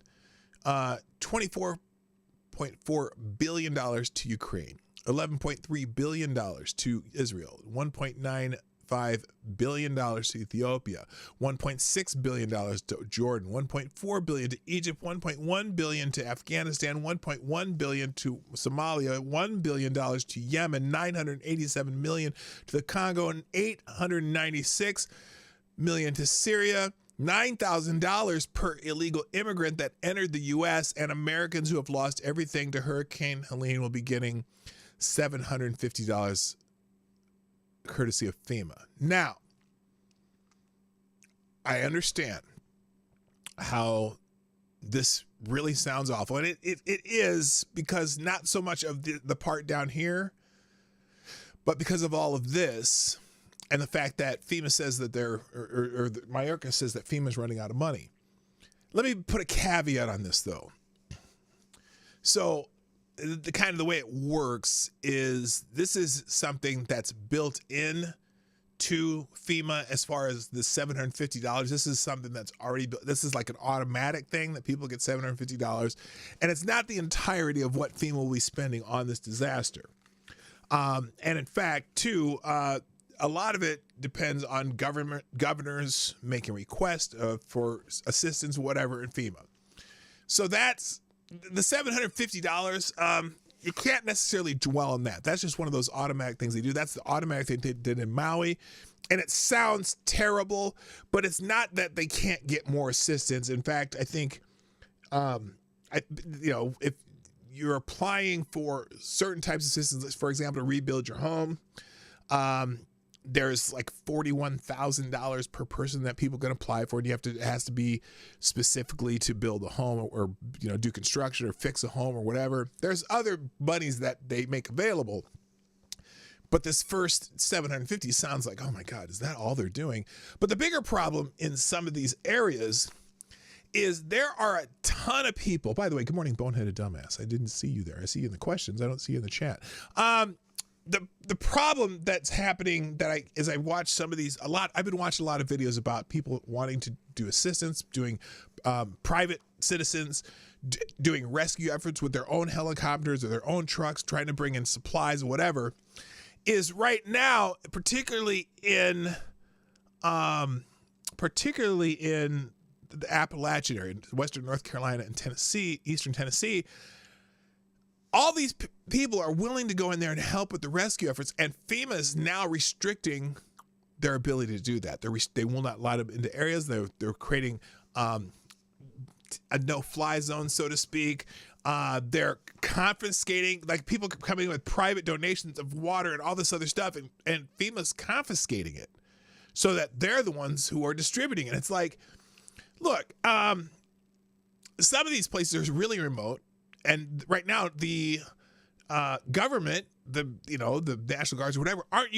$24.4 billion to Ukraine, $11.3 billion to Israel, $1.95 billion to Ethiopia, $1.6 billion to Jordan, $1.4 billion to Egypt, $1.1 billion to Afghanistan, $1.1 billion to Somalia, $1 billion to Yemen, $987 million to the Congo, and $896 million to Syria. $9,000 per illegal immigrant that entered the U.S., and Americans who have lost everything to Hurricane Helene will be getting $750 courtesy of FEMA. Now, I understand how this really sounds awful, and it is, because not so much of the part down here, but because of all of this. And the fact that FEMA says that Mayorkas says that FEMA is running out of money. Let me put a caveat on this, though. So, the way it works is this is something that's built in to FEMA as far as the $750. This is something that's already built. This is like an automatic thing that people get $750, and it's not the entirety of what FEMA will be spending on this disaster. And in fact, too. A lot of it depends on governors making requests for assistance, whatever, in FEMA. So that's the $750. You can't necessarily dwell on that. That's just one of those automatic things they do. That's the automatic thing they did in Maui. And it sounds terrible, but it's not that they can't get more assistance. In fact, I think, if you're applying for certain types of assistance, for example, to rebuild your home, there's like $41,000 per person that people can apply for. And it has to be specifically to build a home or do construction or fix a home or whatever. There's other monies that they make available. But this first $750 sounds like, oh my God, is that all they're doing? But the bigger problem in some of these areas is there are a ton of people. By the way, good morning, boneheaded dumbass. I didn't see you there. I see you in the questions. I don't see you in the chat. The problem that's happening as I watch some of these I've been watching a lot of videos about people wanting to do assistance, doing private citizens, doing rescue efforts with their own helicopters or their own trucks, trying to bring in supplies or whatever, is right now, particularly in the Appalachian area, Western North Carolina and Tennessee, Eastern Tennessee, all these people are willing to go in there and help with the rescue efforts, and FEMA is now restricting their ability to do that. They will not allow them into areas. They're creating a no-fly zone, so to speak. They're confiscating, like people coming with private donations of water and all this other stuff, and FEMA's confiscating it so that they're the ones who are distributing it. It's like, look, some of these places are really remote. And right now, the government, the National Guards or whatever, aren't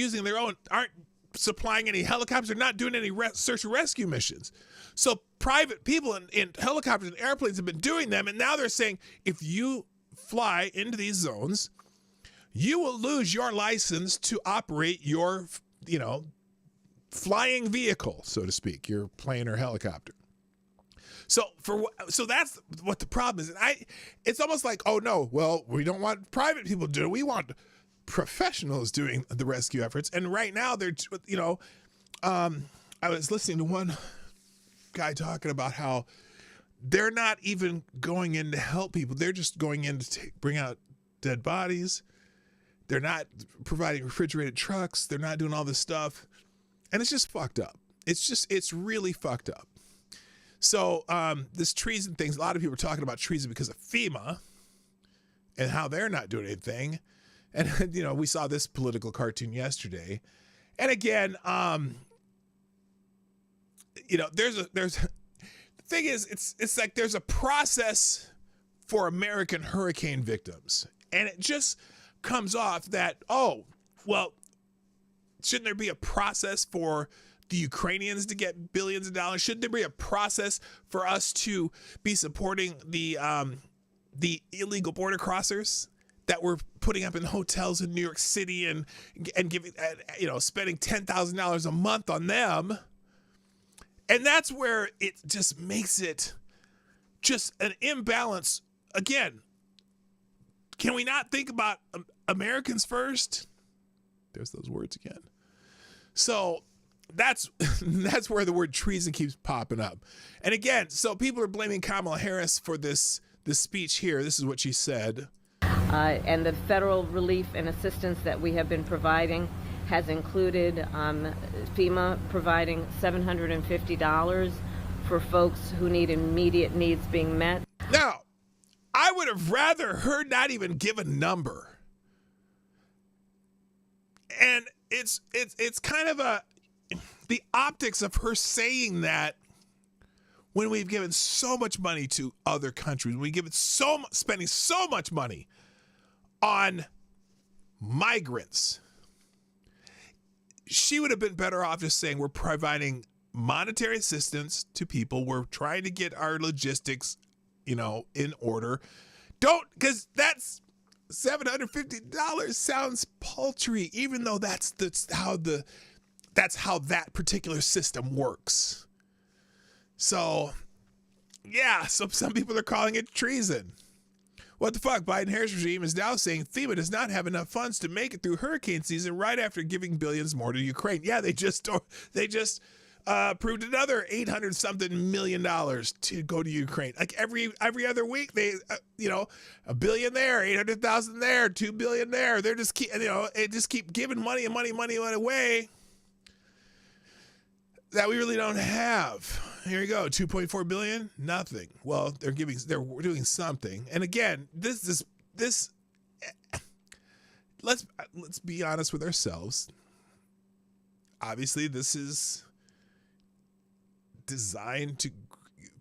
supplying any helicopters. They're not doing any search and rescue missions. So private people in helicopters and airplanes have been doing them. And now they're saying, if you fly into these zones you will lose your license to operate your, flying vehicle, so to speak, your plane or helicopter. So that's what the problem is. And it's almost like, oh no, well, we don't want private people to do it. We want professionals doing the rescue efforts. And right now they're, I was listening to one guy talking about how they're not even going in to help people. They're just going in to bring out dead bodies. They're not providing refrigerated trucks. They're not doing all this stuff. And it's just fucked up. It's really fucked up. So this treason thing, a lot of people are talking about treason because of FEMA and how they're not doing anything. And, we saw this political cartoon yesterday. And again, the thing is, it's like there's a process for American hurricane victims. And it just comes off that, oh, well, shouldn't there be a process for the Ukrainians to get billions of dollars? Shouldn't there be a process for us to be supporting the illegal border crossers that we're putting up in hotels in New York City and giving, spending $10,000 a month on them? And that's where it just makes it just an imbalance. Again, can we not think about Americans first? There's those words again. So that's where the word treason keeps popping up. And again, so people are blaming Kamala Harris for this speech here. This is what she said. And the federal relief and assistance that we have been providing has included FEMA providing $750 for folks who need immediate needs being met. Now, I would have rather her not even give a number. And it's kind of the optics of her saying that when we've given so much money to other countries, we give it spending so much money on migrants. She would have been better off just saying we're providing monetary assistance to people. We're trying to get our logistics, in order. Because that's $750 sounds paltry, even though that's how that particular system works. So, yeah, so some people are calling it treason. What the fuck? Biden-Harris regime is now saying FEMA does not have enough funds to make it through hurricane season right after giving billions more to Ukraine. Yeah, they just approved another $800-something million to go to Ukraine. Like every other week, they, $1 billion there, $800,000 there, $2 billion there. They're just keep giving money away that we really don't have. Here you go, $2.4 billion, nothing. Well, they're doing something. And again, this. Let's be honest with ourselves. Obviously, this is designed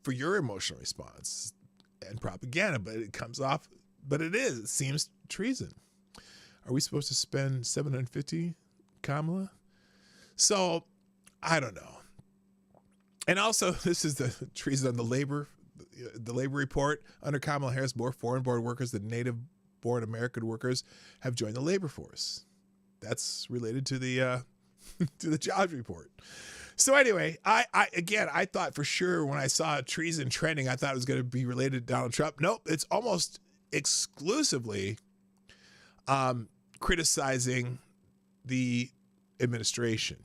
for your emotional response and propaganda, but it seems treason. Are we supposed to spend $750, Kamala? So I don't know. And also, this is the treason on the labor report. Under Kamala Harris, more foreign-born workers than native-born American workers have joined the labor force. That's related to the to the jobs report. So anyway, I thought for sure when I saw treason trending, I thought it was going to be related to Donald Trump. Nope, it's almost exclusively criticizing the administration.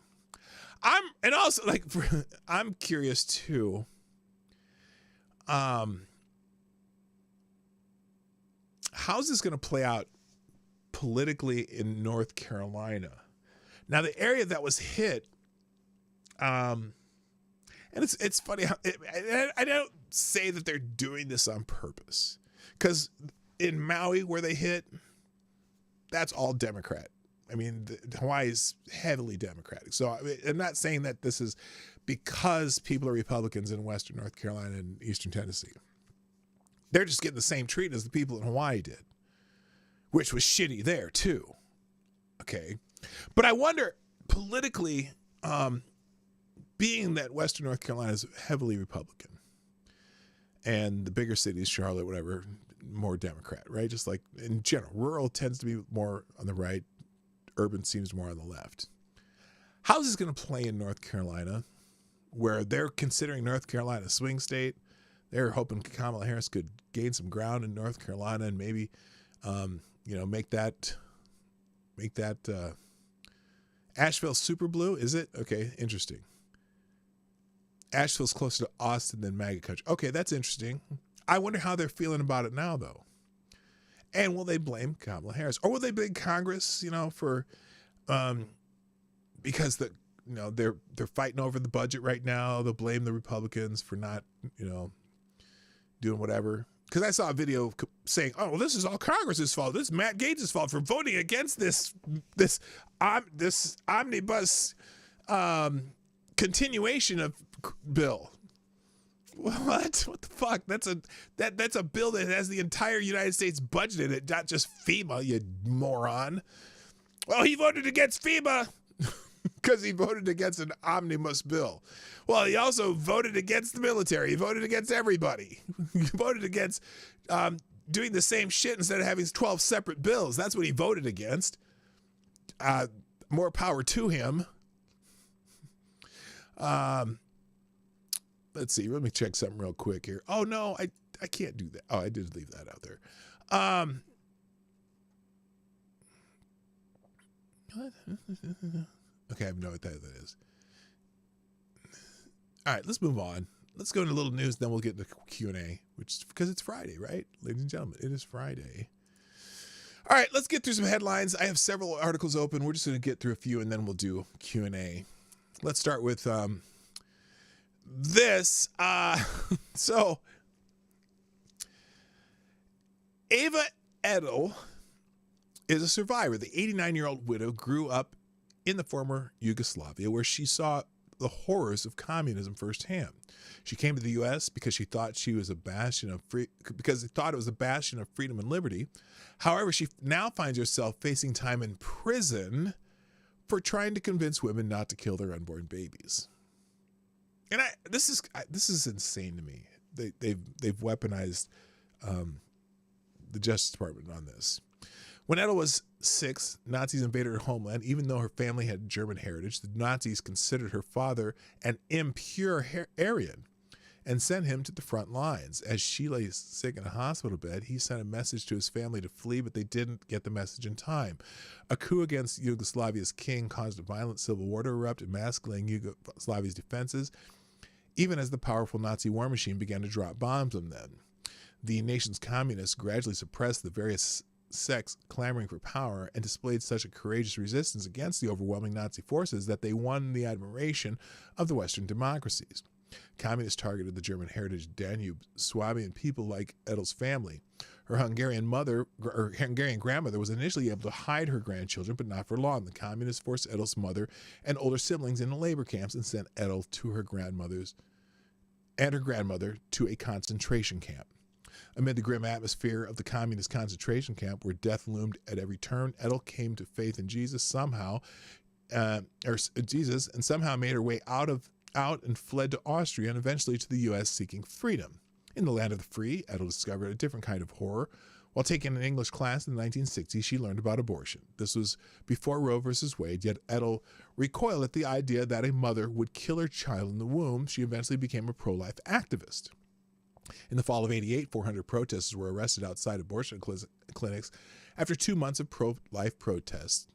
I'm curious too. How's this going to play out politically in North Carolina? Now, the area that was hit, and it's funny how I don't say that they're doing this on purpose, because in Maui where they hit, that's all Democrat. I mean, Hawaii is heavily Democratic. So I'm not saying that this is because people are Republicans in Western North Carolina and Eastern Tennessee. They're just getting the same treatment as the people in Hawaii did, which was shitty there too. Okay. But I wonder politically, being that Western North Carolina is heavily Republican and the bigger cities, Charlotte, whatever, more Democrat, right? Just like in general, rural tends to be more on the right. Urban seems more on the left. How's this going to play in North Carolina, where they're considering North Carolina a swing state? They're hoping Kamala Harris could gain some ground in North Carolina and maybe, make that Asheville super blue. Is it? Okay, interesting. Asheville's closer to Austin than MAGA country. Okay, that's interesting. I wonder how they're feeling about it now, though. And will they blame Kamala Harris, or will they blame Congress? For because they're fighting over the budget right now. They'll blame the Republicans for not doing whatever. Because I saw a video saying, "Oh, well, this is all Congress's fault. This is Matt Gaetz' fault for voting against this omnibus continuation of bill." What the fuck? That's a bill that has the entire United States budget in it, not just FEMA, you moron. Well, he voted against FEMA because he voted against an omnibus bill. Well, he also voted against the military. He voted against everybody. He voted against doing the same shit instead of having 12 separate bills. That's what he voted against. More power to him. Let's see. Let me check something real quick here. Oh, no, I can't do that. Oh, I did leave that out there. Okay, I have no idea what that is. All right, let's move on. Let's go into a little news, then we'll get into Q&A, because it's Friday, right? Ladies and gentlemen, it is Friday. All right, let's get through some headlines. I have several articles open. We're just going to get through a few, and then we'll do Q&A. Let's start with this. So, Ava Edel is a survivor. The 89-year-old widow grew up in the former Yugoslavia, where she saw the horrors of communism firsthand. She came to the U.S. because she thought it was a bastion of freedom and liberty. However, she now finds herself facing time in prison for trying to convince women not to kill their unborn babies. And this is insane to me. They've weaponized the Justice Department on this. When Edel was 6, Nazis invaded her homeland. Even though her family had German heritage, the Nazis considered her father an impure Aryan and sent him to the front lines. As she lay sick in a hospital bed, he sent a message to his family to flee, but they didn't get the message in time. A coup against Yugoslavia's king caused a violent civil war to erupt, emasculating Yugoslavia's defenses, even as the powerful Nazi war machine began to drop bombs on them. The nation's communists gradually suppressed the various sects clamoring for power and displayed such a courageous resistance against the overwhelming Nazi forces that they won the admiration of the Western democracies. Communists targeted the German heritage Danube Swabian people like Edel's family. Her Hungarian grandmother was initially able to hide her grandchildren, but not for long. The communists forced Edel's mother and older siblings into labor camps and sent Edel to her grandmother to a concentration camp. Amid the grim atmosphere of the communist concentration camp, where death loomed at every turn, Edel came to faith in Jesus and somehow made her way out and fled to Austria and eventually to the U.S. seeking freedom. In the land of the free, Edel discovered a different kind of horror. While taking an English class in the 1960s, she learned about abortion. This was before Roe versus Wade, yet Edel recoiled at the idea that a mother would kill her child in the womb. She eventually became a pro-life activist. In the fall of '88, 400 protesters were arrested outside abortion clinics after 2 months of pro-life protests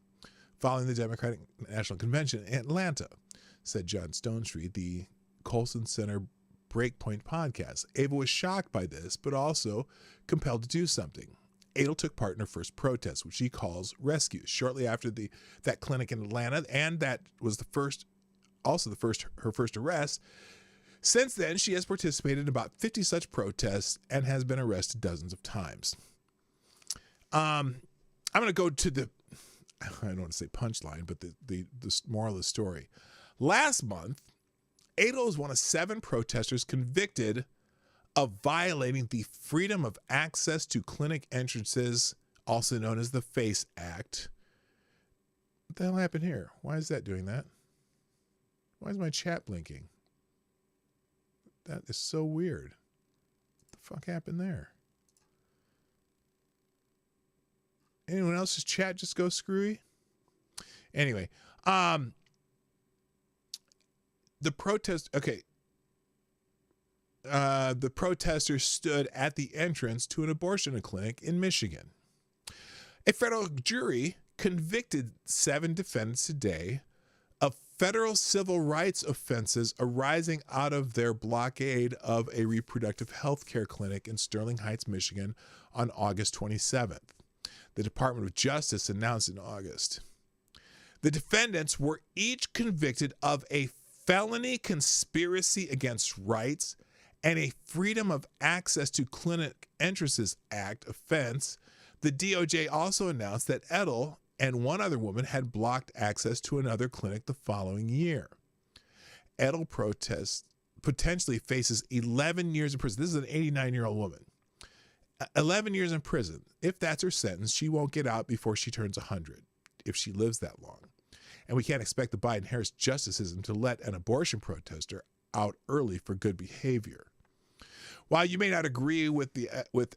following the Democratic National Convention in Atlanta, said John Stonestreet, the Colson Center Breakpoint podcast. Ava was shocked by this, but also compelled to do something. Edel took part in her first protest, which she calls rescues, shortly after that clinic in Atlanta, and that was her first arrest. Since then, she has participated in about 50 such protests and has been arrested dozens of times. I'm going to go to I don't want to say punchline, but the moral of the story. Last month, Edel was one of 7 protesters convicted of violating the Freedom of Access to Clinic Entrances, also known as the FACE Act. What the hell happened here? Why is that doing that? Why is my chat blinking? That is so weird. What the fuck happened there? Anyone else's chat just go screwy? Anyway, the protest. Okay. The protesters stood at the entrance to an abortion clinic in Michigan. A federal jury convicted 7 defendants today of federal civil rights offenses arising out of their blockade of a reproductive health care clinic in Sterling Heights, Michigan on August 27th. The Department of Justice announced in August. The defendants were each convicted of a felony conspiracy against rights and a Freedom of Access to Clinic Entrances Act offense. The DOJ also announced that Edel and one other woman had blocked access to another clinic the following year. Edel potentially faces 11 years in prison. This is an 89-year-old woman. 11 years in prison. If that's her sentence, she won't get out before she turns 100, if she lives that long. And we can't expect the Biden-Harris justice system to let an abortion protester out early for good behavior. While you may not agree with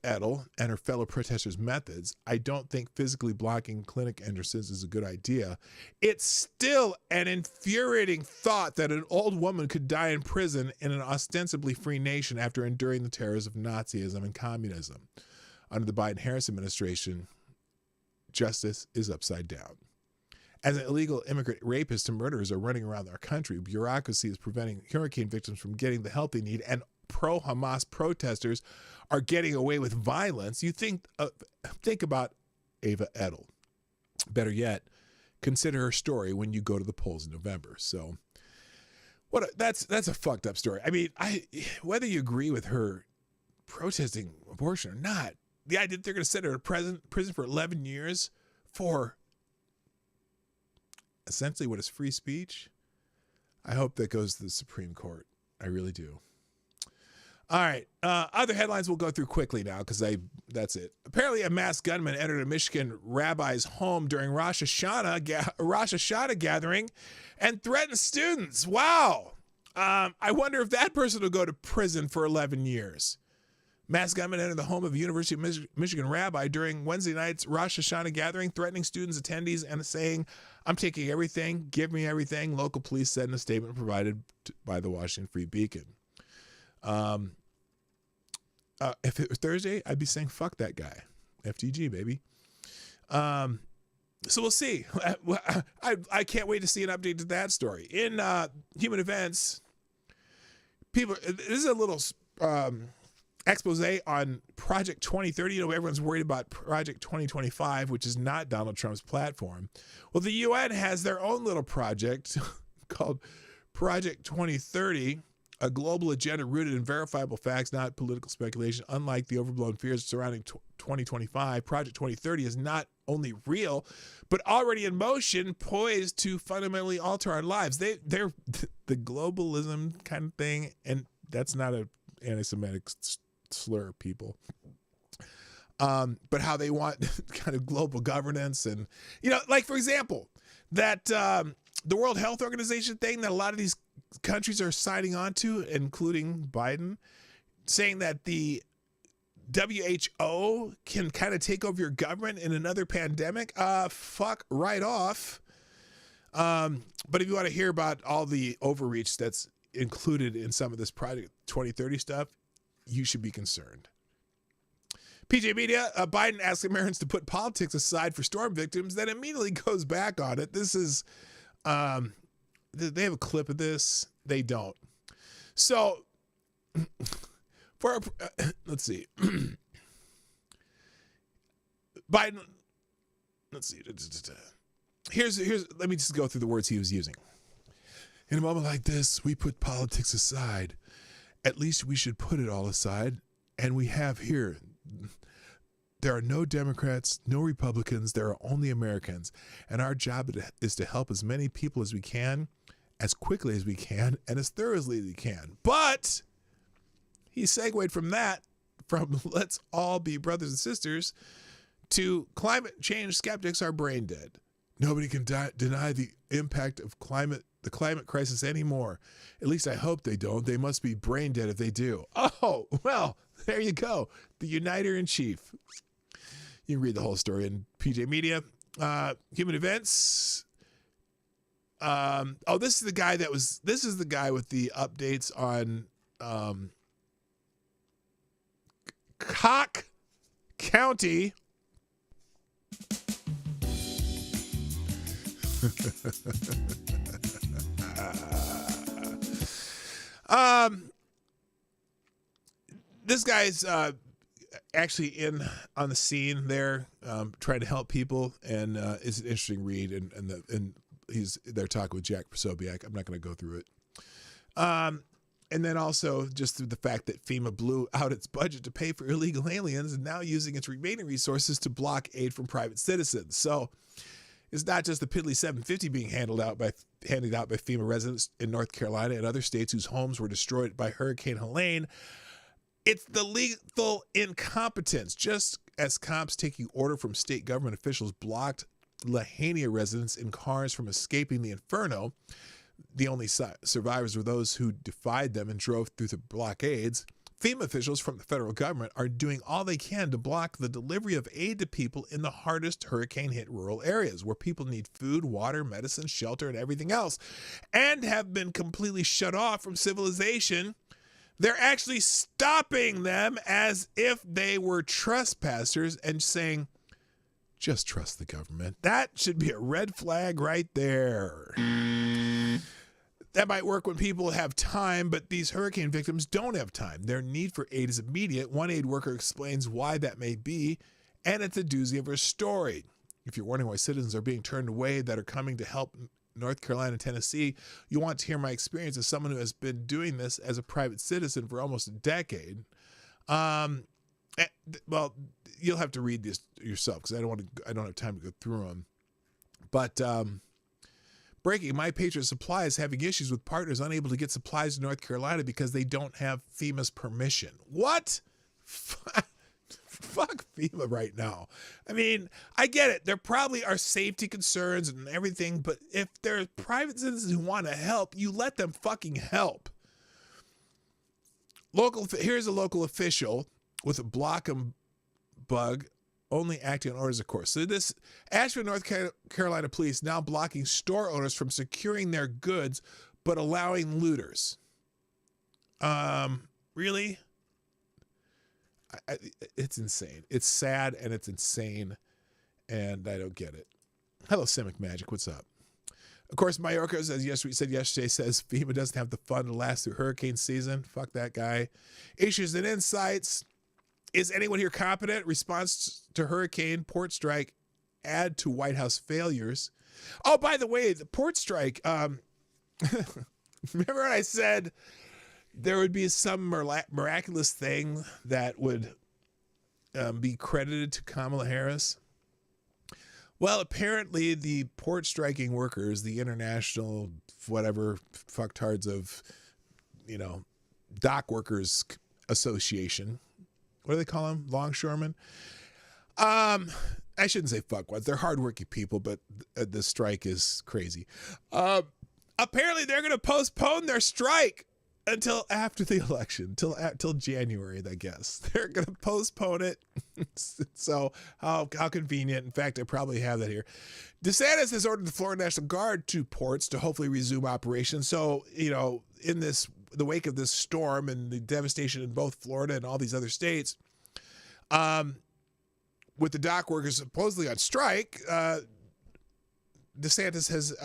Edel and her fellow protesters' methods, I don't think physically blocking clinic entrances is a good idea. It's still an infuriating thought that an old woman could die in prison in an ostensibly free nation after enduring the terrors of Nazism and communism. Under the Biden-Harris administration, justice is upside down. As illegal immigrant rapists and murderers are running around our country, bureaucracy is preventing hurricane victims from getting the help they need, and pro-Hamas protesters are getting away with violence. You think about Ava Edel. Better yet, consider her story when you go to the polls in November. So, that's a fucked up story. I mean, whether you agree with her protesting abortion or not, the idea that they're going to send her to prison for 11 years for essentially what is free speech, I hope that goes to the Supreme Court. I really do. All right. Other headlines we'll go through quickly now because that's it. Apparently, a masked gunman entered a Michigan rabbi's home during Rosh Hashanah gathering and threatened students. Wow. I wonder if that person will go to prison for 11 years. Masked gunman entered the home of a University of Michigan rabbi during Wednesday night's Rosh Hashanah gathering, threatening students, attendees, and saying, "I'm taking everything. Give me everything," local police said in a statement provided by the Washington Free Beacon. If it was Thursday, I'd be saying, fuck that guy. FTG, baby. So we'll see. I can't wait to see an update to that story. In human events, this is a little expose on Project 2030. You know, everyone's worried about Project 2025, which is not Donald Trump's platform. Well, the UN has their own little project called Project 2030, a global agenda rooted in verifiable facts, not political speculation. Unlike the overblown fears surrounding 2025, Project 2030 is not only real, but already in motion, poised to fundamentally alter our lives. They're the globalism kind of thing, and that's not an anti-Semitic slur, people. But how they want kind of global governance, and like for example, that the World Health Organization thing that a lot of these countries are signing on to, including Biden, saying that the WHO can kind of take over your government in another pandemic. Fuck right off. But if you want to hear about all the overreach that's included in some of this Project 2030 stuff, you should be concerned. PJ Media, Biden asks Americans to put politics aside for storm victims, then immediately goes back on it. This is, they have a clip of this. They don't. So, let's see. Biden, let's see. Here's, let me just go through the words he was using. In a moment like this, we put politics aside. At least we should put it all aside. And we have here. There are no Democrats, no Republicans. There are only Americans. And our job is to help as many people as we can, as quickly as we can, and as thoroughly as we can. But he segued from that, from let's all be brothers and sisters, to climate change skeptics are brain dead. Nobody can deny the impact of the climate crisis anymore. At least I hope they don't. They must be brain dead if they do. Oh, well, there you go. The uniter in chief. You can read the whole story in PJ Media. Human events. This is the guy with the updates on Cock County. This guy's actually on the scene there, trying to help people, and it's an interesting read. And he's there talking with Jack Posobiec. I'm not going to go through it. And then also just through the fact that FEMA blew out its budget to pay for illegal aliens and now using its remaining resources to block aid from private citizens. So it's not just the piddly $750 being handed out by FEMA residents in North Carolina and other states whose homes were destroyed by Hurricane Helene. It's the lethal incompetence. Just as cops taking order from state government officials blocked Lahaina residents in cars from escaping the inferno, the only survivors were those who defied them and drove through the blockades. FEMA officials from the federal government are doing all they can to block the delivery of aid to people in the hardest hurricane-hit rural areas where people need food, water, medicine, shelter, and everything else, and have been completely shut off from civilization. They're actually stopping them as if they were trespassers and saying, just trust the government. That should be a red flag right there. That might work when people have time, but these hurricane victims don't have time. Their need for aid is immediate. One aid worker explains why that may be, and it's a doozy of a story. If you're wondering why citizens are being turned away that are coming to help North Carolina and Tennessee, you want to hear my experience as someone who has been doing this as a private citizen for almost a decade. Well, you'll have to read this yourself because I don't have time to go through them. But breaking, My Patriot Supply is having issues with partners unable to get supplies to North Carolina because they don't have FEMA's permission. What? Fuck FEMA right now. I mean, I get it. There probably are safety concerns and everything, but if there are private citizens who want to help, you let them fucking help. Here's a local official with a block 'em bug, only acting on orders, of course. So this Asheville, North Carolina police now blocking store owners from securing their goods, but allowing looters. Really? It's insane. It's sad and it's insane, and I don't get it. Hello, Simic Magic. What's up? Of course, Mayorkas, as we said yesterday, says FEMA doesn't have the fund to last through hurricane season. Fuck that guy. Issues and insights. Is anyone here competent? Response to hurricane, port strike, add to White House failures. Oh, by the way, the port strike. Remember when I said there would be some miraculous thing that would be credited to Kamala Harris? Well, apparently the port striking workers, the international whatever fucktards of, dock workers association, what do they call them? Longshoremen? I shouldn't say fuckwads. They're hardworking people, but the strike is crazy. Apparently they're going to postpone their strike until after the election, till January, I guess. They're going to postpone it. So how convenient. In fact, I probably have that here. DeSantis has ordered the Florida National Guard to ports to hopefully resume operations. So, in the wake of this storm and the devastation in both Florida and all these other states, with the dock workers supposedly on strike, DeSantis has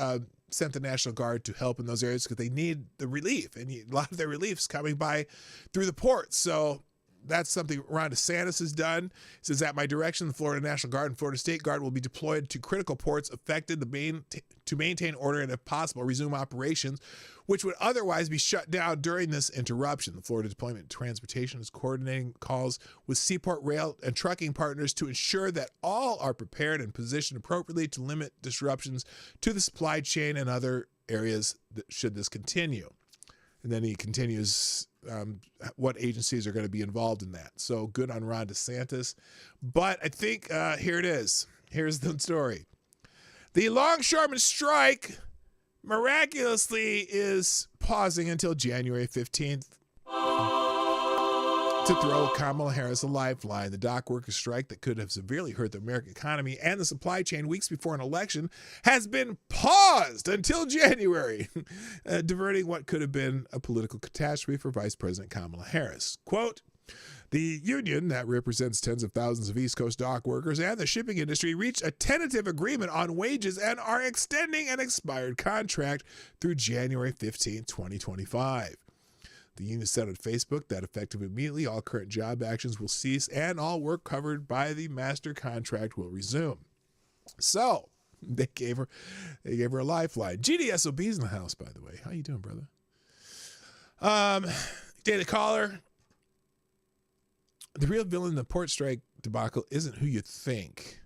sent the National Guard to help in those areas because they need the relief, and a lot of their relief's coming by through the ports. So that's something Ron DeSantis has done. He says, at my direction, the Florida National Guard and Florida State Guard will be deployed to critical ports affected to maintain order and, if possible, resume operations, which would otherwise be shut down during this interruption. The Florida Deployment and Transportation is coordinating calls with seaport rail and trucking partners to ensure that all are prepared and positioned appropriately to limit disruptions to the supply chain and other areas should this continue. And then he continues what agencies are going to be involved in that. So good on Ron DeSantis. But I think here it is. Here's the story. The longshoreman strike miraculously is pausing until January 15th. to throw Kamala Harris a lifeline. The dock workers' strike that could have severely hurt the American economy and the supply chain weeks before an election has been paused until January, diverting what could have been a political catastrophe for Vice President Kamala Harris. Quote, the union that represents tens of thousands of East Coast dock workers and the shipping industry reached a tentative agreement on wages and are extending an expired contract through January 15, 2025. The union said on Facebook that effective immediately, all current job actions will cease and all work covered by the master contract will resume. So they gave her a lifeline. GDSOB's in the house, by the way. How you doing, brother? Daily Caller. The real villain in the port strike debacle isn't who you think.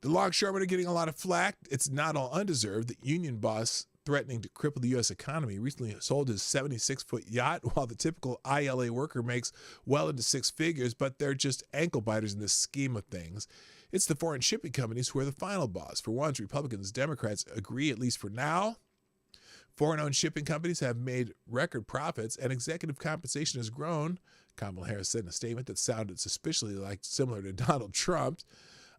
The longshoremen are getting a lot of flack. It's not all undeserved. The union boss threatening to cripple the U.S. economy recently sold his 76-foot yacht, while the typical ILA worker makes well into six figures, but they're just ankle biters in this scheme of things. It's the foreign shipping companies who are the final boss. For once, Republicans and Democrats agree, at least for now. Foreign-owned shipping companies have made record profits, and executive compensation has grown. Kamala Harris said in a statement that sounded suspiciously similar to Donald Trump's.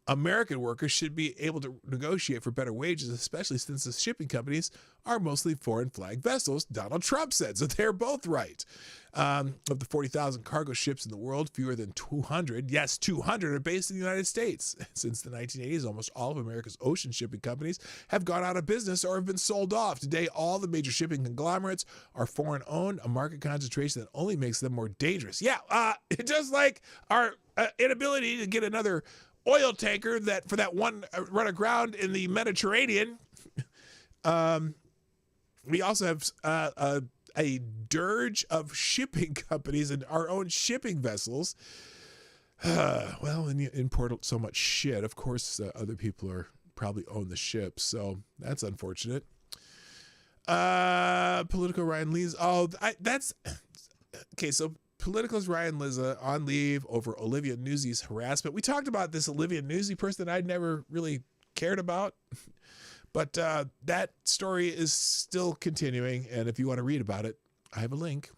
American workers should be able to negotiate for better wages, especially since the shipping companies are mostly foreign flag vessels, Donald Trump said. So they're both right. Of the 40,000 cargo ships in the world, fewer than 200, yes, 200 are based in the United States. Since the 1980s, almost all of America's ocean shipping companies have gone out of business or have been sold off. Today, all the major shipping conglomerates are foreign-owned, a market concentration that only makes them more dangerous. Yeah, just like our inability to get another oil tanker that for that one run aground in the Mediterranean. We also have a dirge of shipping companies and our own shipping vessels. Well, when you import so much shit, of course, other people are probably own the ships, so that's unfortunate. Politico Ryan Lee's. That's okay. So Politico's Ryan Lizza on leave over Olivia Newsy's harassment. We talked about this Olivia Newsy person that I'd never really cared about, but that story is still continuing, and if you want to read about it, I have a link.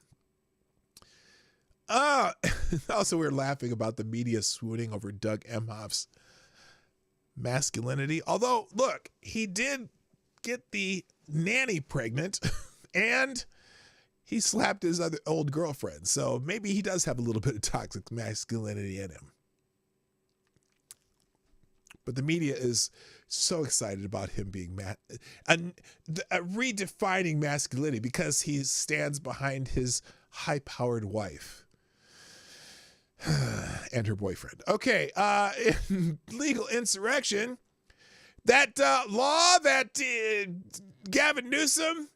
Also, we're laughing about the media swooning over Doug Emhoff's masculinity. Although, look, he did get the nanny pregnant, and he slapped his other old girlfriend. So maybe he does have a little bit of toxic masculinity in him. But the media is so excited about him being redefining masculinity because he stands behind his high-powered wife and her boyfriend. Okay, legal insurrection. That law that Gavin Newsom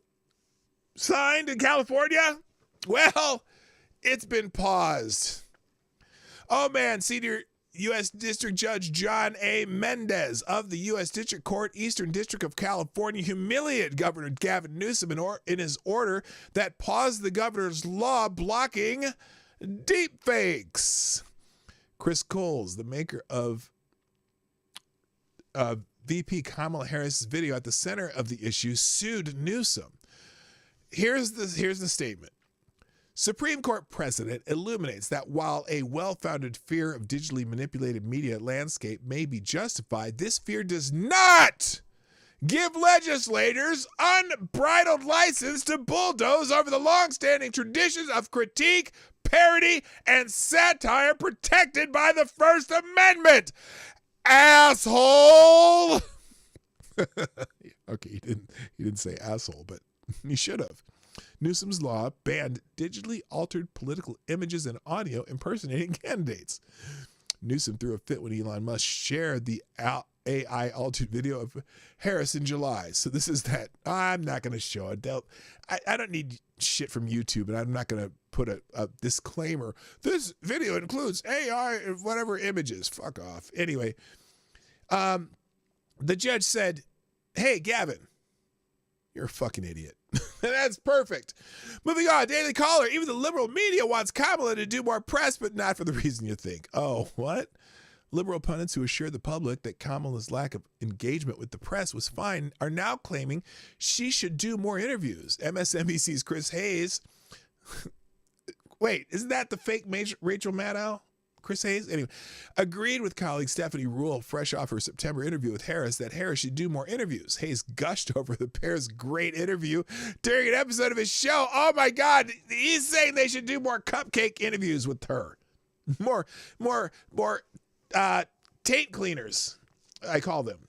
signed in California, well, it's been paused. Oh man, senior U.S. District Judge John A. Mendez of the U.S. District Court, Eastern District of California, humiliated Governor Gavin Newsom in his order that paused the governor's law blocking deepfakes. Chris Coles, the maker of VP Kamala Harris's video at the center of the issue, sued Newsom. Here's the statement. Supreme Court precedent illuminates that while a well-founded fear of digitally manipulated media landscape may be justified, this fear does not give legislators unbridled license to bulldoze over the long-standing traditions of critique, parody, and satire protected by the First Amendment. Asshole! Okay, he didn't say asshole, but he should have. Newsom's law banned digitally altered political images and audio impersonating candidates. Newsom threw a fit when Elon Musk shared the AI altered video of Harris in July. So this is that. I'm not going to show it. I don't need shit from YouTube, and I'm not going to put a disclaimer. This video includes AI whatever images. Fuck off. Anyway, the judge said, hey, Gavin, you're a fucking idiot. That's perfect. Moving on, Daily Caller. Even the liberal media wants Kamala to do more press, but not for the reason you think. Oh, what? Liberal pundits who assured the public that Kamala's lack of engagement with the press was fine are now claiming she should do more interviews. MSNBC's Chris Hayes Wait, isn't that the fake Rachel Maddow? Chris Hayes? Anyway, agreed with colleague Stephanie Ruhle, fresh off her September interview with Harris, that Harris should do more interviews. Hayes gushed over the pair's great interview during an episode of his show. Oh my God, he's saying they should do more cupcake interviews with her. More tape cleaners, I call them.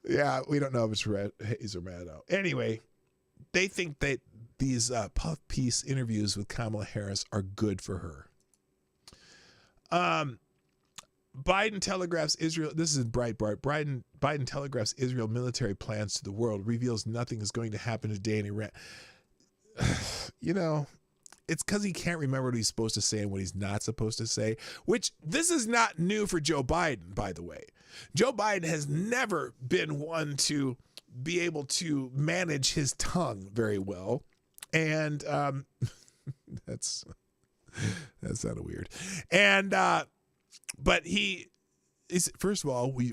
Yeah, we don't know if it's Hayes or Maddow. Anyway, they think that these puff piece interviews with Kamala Harris are good for her. Biden telegraphs Israel. This is Breitbart. Biden telegraphs Israel military plans to the world, reveals nothing is going to happen today in Iran. You know, it's because he can't remember what he's supposed to say and what he's not supposed to say, which this is not new for Joe Biden, by the way. Joe Biden has never been one to be able to manage his tongue very well. And that sounded weird. And but he is, first of all, we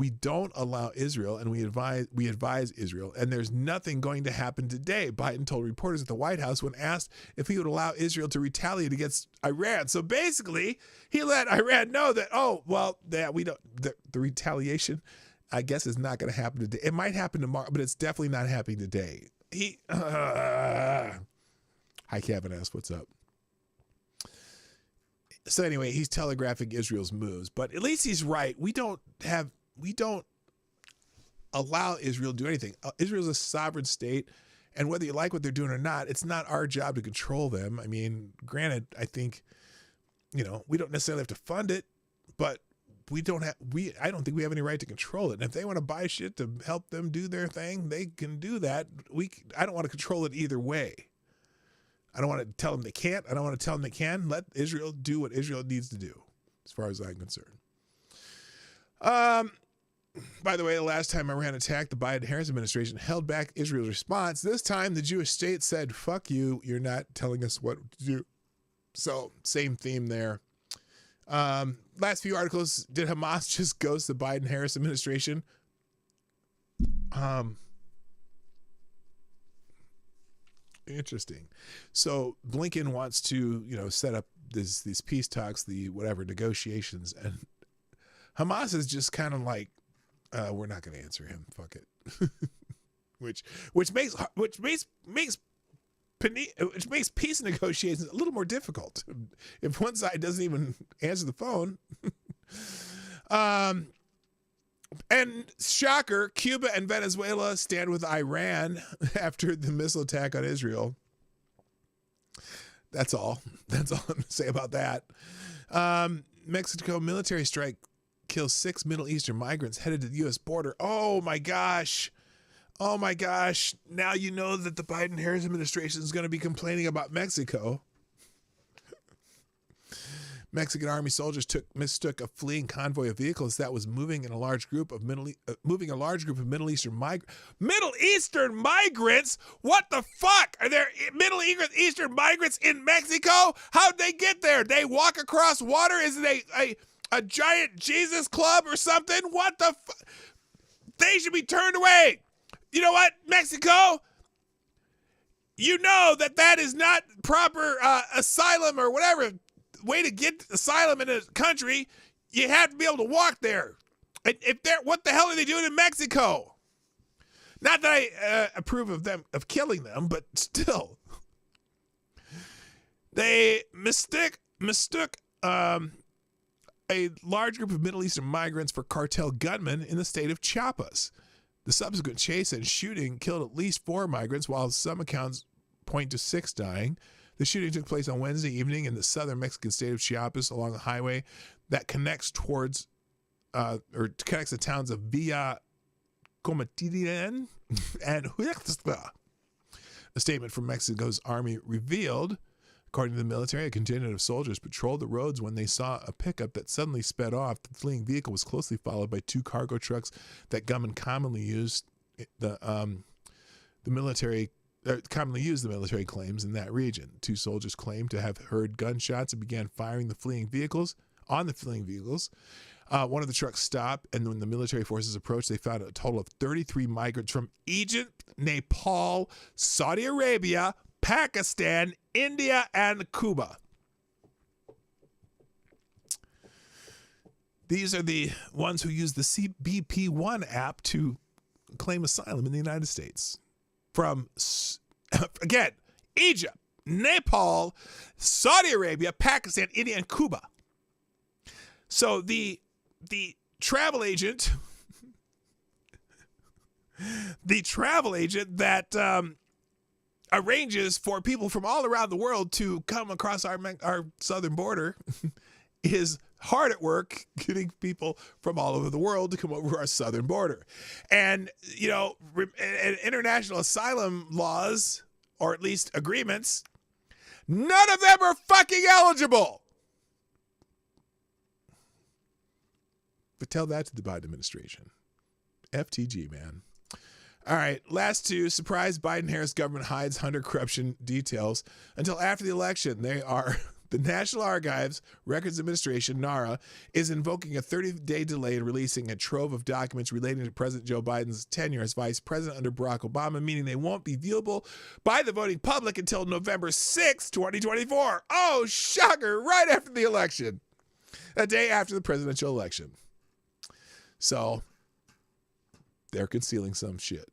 don't allow Israel, and we advise Israel, and there's nothing going to happen today, Biden told reporters at the White House when asked if he would allow Israel to retaliate against Iran. So basically, he let Iran know that, the retaliation, I guess, is not going to happen today. It might happen tomorrow, but it's definitely not happening today. Hi, Kevin S. What's up? So anyway, he's telegraphing Israel's moves, but at least he's right. We don't allow Israel to do anything. Israel's a sovereign state, and whether you like what they're doing or not, it's not our job to control them. I mean, granted, I think, we don't necessarily have to fund it, but I don't think we have any right to control it. And if they want to buy shit to help them do their thing, they can do that. I don't want to control it either way. I don't want to tell them they can't. I don't want to tell them they can. Let Israel do what Israel needs to do, as far as I'm concerned. By the way, the last time Iran attacked, the Biden-Harris administration held back Israel's response. This time, the Jewish state said, fuck you, you're not telling us what to do. So, same theme there. Last few articles, did Hamas just ghost the Biden-Harris administration? Interesting. So Blinken wants to, set up these peace talks, the whatever negotiations, and Hamas is just kind of like, we're not going to answer him. Fuck it. which makes peace negotiations a little more difficult if one side doesn't even answer the phone. And shocker, Cuba and Venezuela stand with Iran after the missile attack on Israel. That's all I'm going to say about that. Mexico military strike kills 6 Middle Eastern migrants headed to the U.S. border. Oh my gosh. Now you know that the Biden-Harris administration is going to be complaining about Mexico. Mexican army soldiers mistook a fleeing convoy of vehicles that was moving a large group of Middle Eastern migrants. What the fuck? Are there Middle Eastern migrants in Mexico? How'd they get there? They walk across water? Is it a giant Jesus club or something? What the fuck? They should be turned away. You know what, Mexico? You know that is not proper asylum or whatever way to get asylum in a country. You have to be able to walk there. And what the hell are they doing in Mexico? Not that I approve of killing them, but still, they mistook a large group of Middle Eastern migrants for cartel gunmen in the state of Chiapas. The subsequent chase and shooting killed at least 4 migrants, while some accounts point to 6 dying. The shooting took place on Wednesday evening in the southern Mexican state of Chiapas along a highway that connects the towns of Villa Comitán and Huixtla. A statement from Mexico's army revealed, according to the military, a contingent of soldiers patrolled the roads when they saw a pickup that suddenly sped off. The fleeing vehicle was closely followed by 2 cargo trucks that gunmen commonly used. The military claims in that region. 2 soldiers claimed to have heard gunshots and began firing on the fleeing vehicles. One of the trucks stopped, and when the military forces approached, they found a total of 33 migrants from Egypt, Nepal, Saudi Arabia, Pakistan, India, and Cuba. These are the ones who use the CBP-1 app to claim asylum in the United States. From, again, Egypt, Nepal, Saudi Arabia, Pakistan, India, and Cuba. So the travel agent, that arranges for people from all around the world to come across our southern border is hard at work getting people from all over the world to come over our southern border. And, you know, international asylum laws, or at least agreements, none of them are fucking eligible. But tell that to the Biden administration. FTG, man. All right, last two. Surprise, Biden-Harris government hides Hunter corruption details until after the election. They are... The National Archives Records Administration, NARA, is invoking a 30-day delay in releasing a trove of documents relating to President Joe Biden's tenure as vice president under Barack Obama, meaning they won't be viewable by the voting public until November 6, 2024. Oh, shocker, right after the election. A day after the presidential election. So, they're concealing some shit.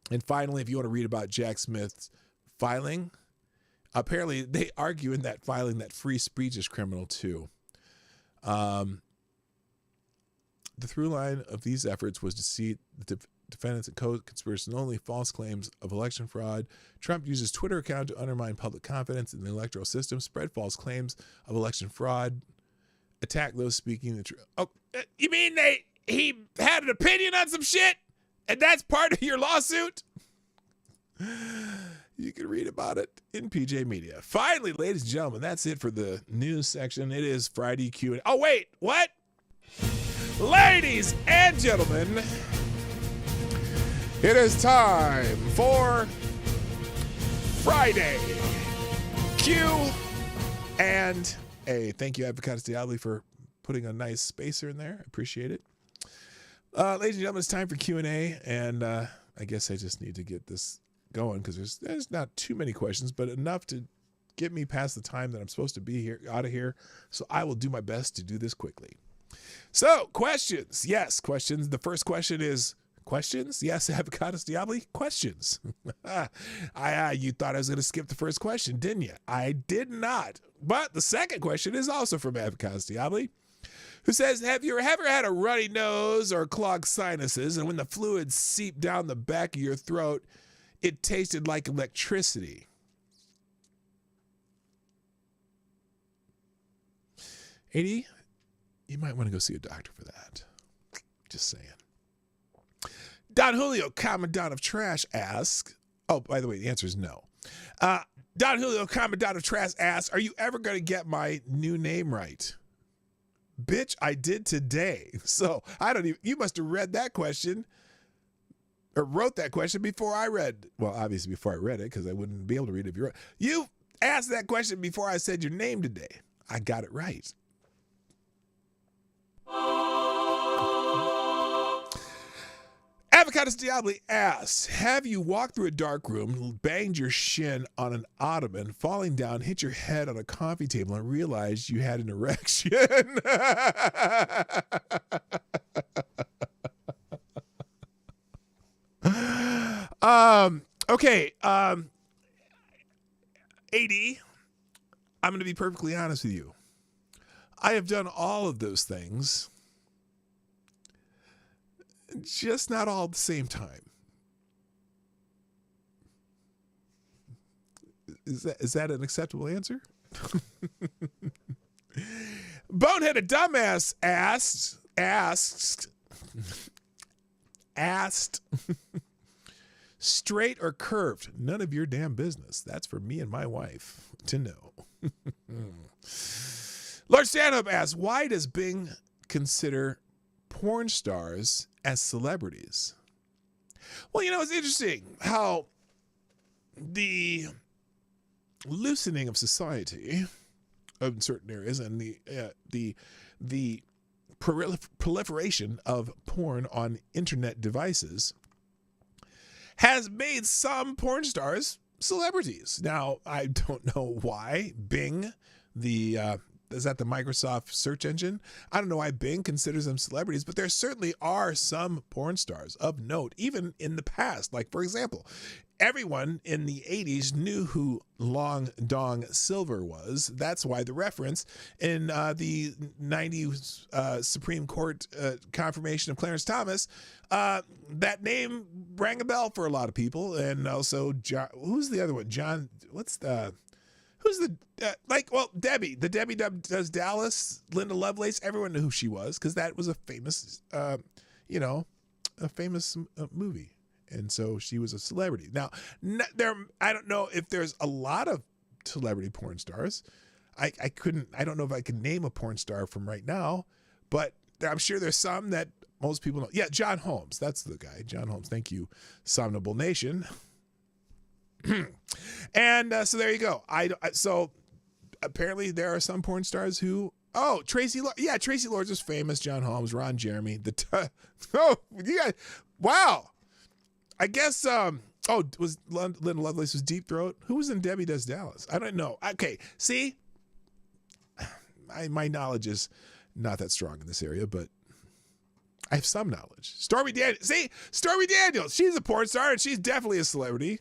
And finally, if you want to read about Jack Smith's filing... Apparently, they argue in that filing that free speech is criminal, too. The through line of these efforts was to see the defendants and co-conspirators only false claims of election fraud. Trump uses Twitter account to undermine public confidence in the electoral system, spread false claims of election fraud, attack those speaking the truth. Oh, you mean he had an opinion on some shit? And that's part of your lawsuit? You can read about it in PJ Media. Finally, ladies and gentlemen, that's it for the news section. It is Friday Q&A. Oh, wait, what? Ladies and gentlemen, it is time for Friday Q&A. Thank you, Avocados Diablo, for putting a nice spacer in there. I appreciate it. Ladies and gentlemen, it's time for Q&A, and I guess I just need to get this going because there's not too many questions, but enough to get me past the time that I'm supposed to be here out of here. So I will do my best to do this quickly. So questions. Yes, questions. The first question is questions. Yes, Avocados Diablo, questions. You thought I was going to skip the first question, didn't you? I did not. But the second question is also from Avocados Diablo, who says, have you ever had a runny nose or clogged sinuses, and when the fluids seep down the back of your throat, it tasted like electricity? 80, you might want to go see a doctor for that. Just saying. Don Julio, Commandant of Trash, asks, oh, by the way, the answer is no. Don Julio, Commandant of Trash, asks, are you ever going to get my new name right? Bitch, I did today. So you must have read that question or wrote that question before I read. Well, obviously before I read it, because I wouldn't be able to read it if you wrote. You asked that question before I said your name today. I got it right. Avocados Diablo asks, have you walked through a dark room, banged your shin on an ottoman, falling down, hit your head on a coffee table, and realized you had an erection? Okay. AD, I'm going to be perfectly honest with you. I have done all of those things, just not all at the same time. Is that an acceptable answer? Boneheaded Dumbass asked, straight or curved? None of your damn business. That's for me and my wife to know. Lord Stanhope asks, why does Bing consider porn stars as celebrities? Well, it's interesting how the loosening of society in certain areas and the proliferation of porn on internet devices has made some porn stars celebrities. Now, I don't know why Bing, is that the Microsoft search engine? I don't know why Bing considers them celebrities, but there certainly are some porn stars of note, even in the past. Like, for example, everyone in the 80s knew who Long Dong Silver was. That's why the reference in the 90s Supreme Court confirmation of Clarence Thomas, that name rang a bell for a lot of people. And also, who's the other one? Debbie. The Debbie Does Dallas, Linda Lovelace. Everyone knew who she was because that was a famous, movie. And so she was a celebrity. Now, I don't know if there's a lot of celebrity porn stars. I don't know if I can name a porn star from right now, but I'm sure there's some that most people know. Yeah, John Holmes. That's the guy. John Holmes. Thank you, Somnable Nation. And so there you go. So apparently there are some porn stars who, Tracy Lords was famous. John Holmes, Ron Jeremy. Wow. I guess, was Linda Lovelace was Deep Throat? Who was in Debbie Does Dallas? I don't know. Okay, see, my knowledge is not that strong in this area, but I have some knowledge. Stormy Daniels. See, Stormy Daniels. She's a porn star, and she's definitely a celebrity.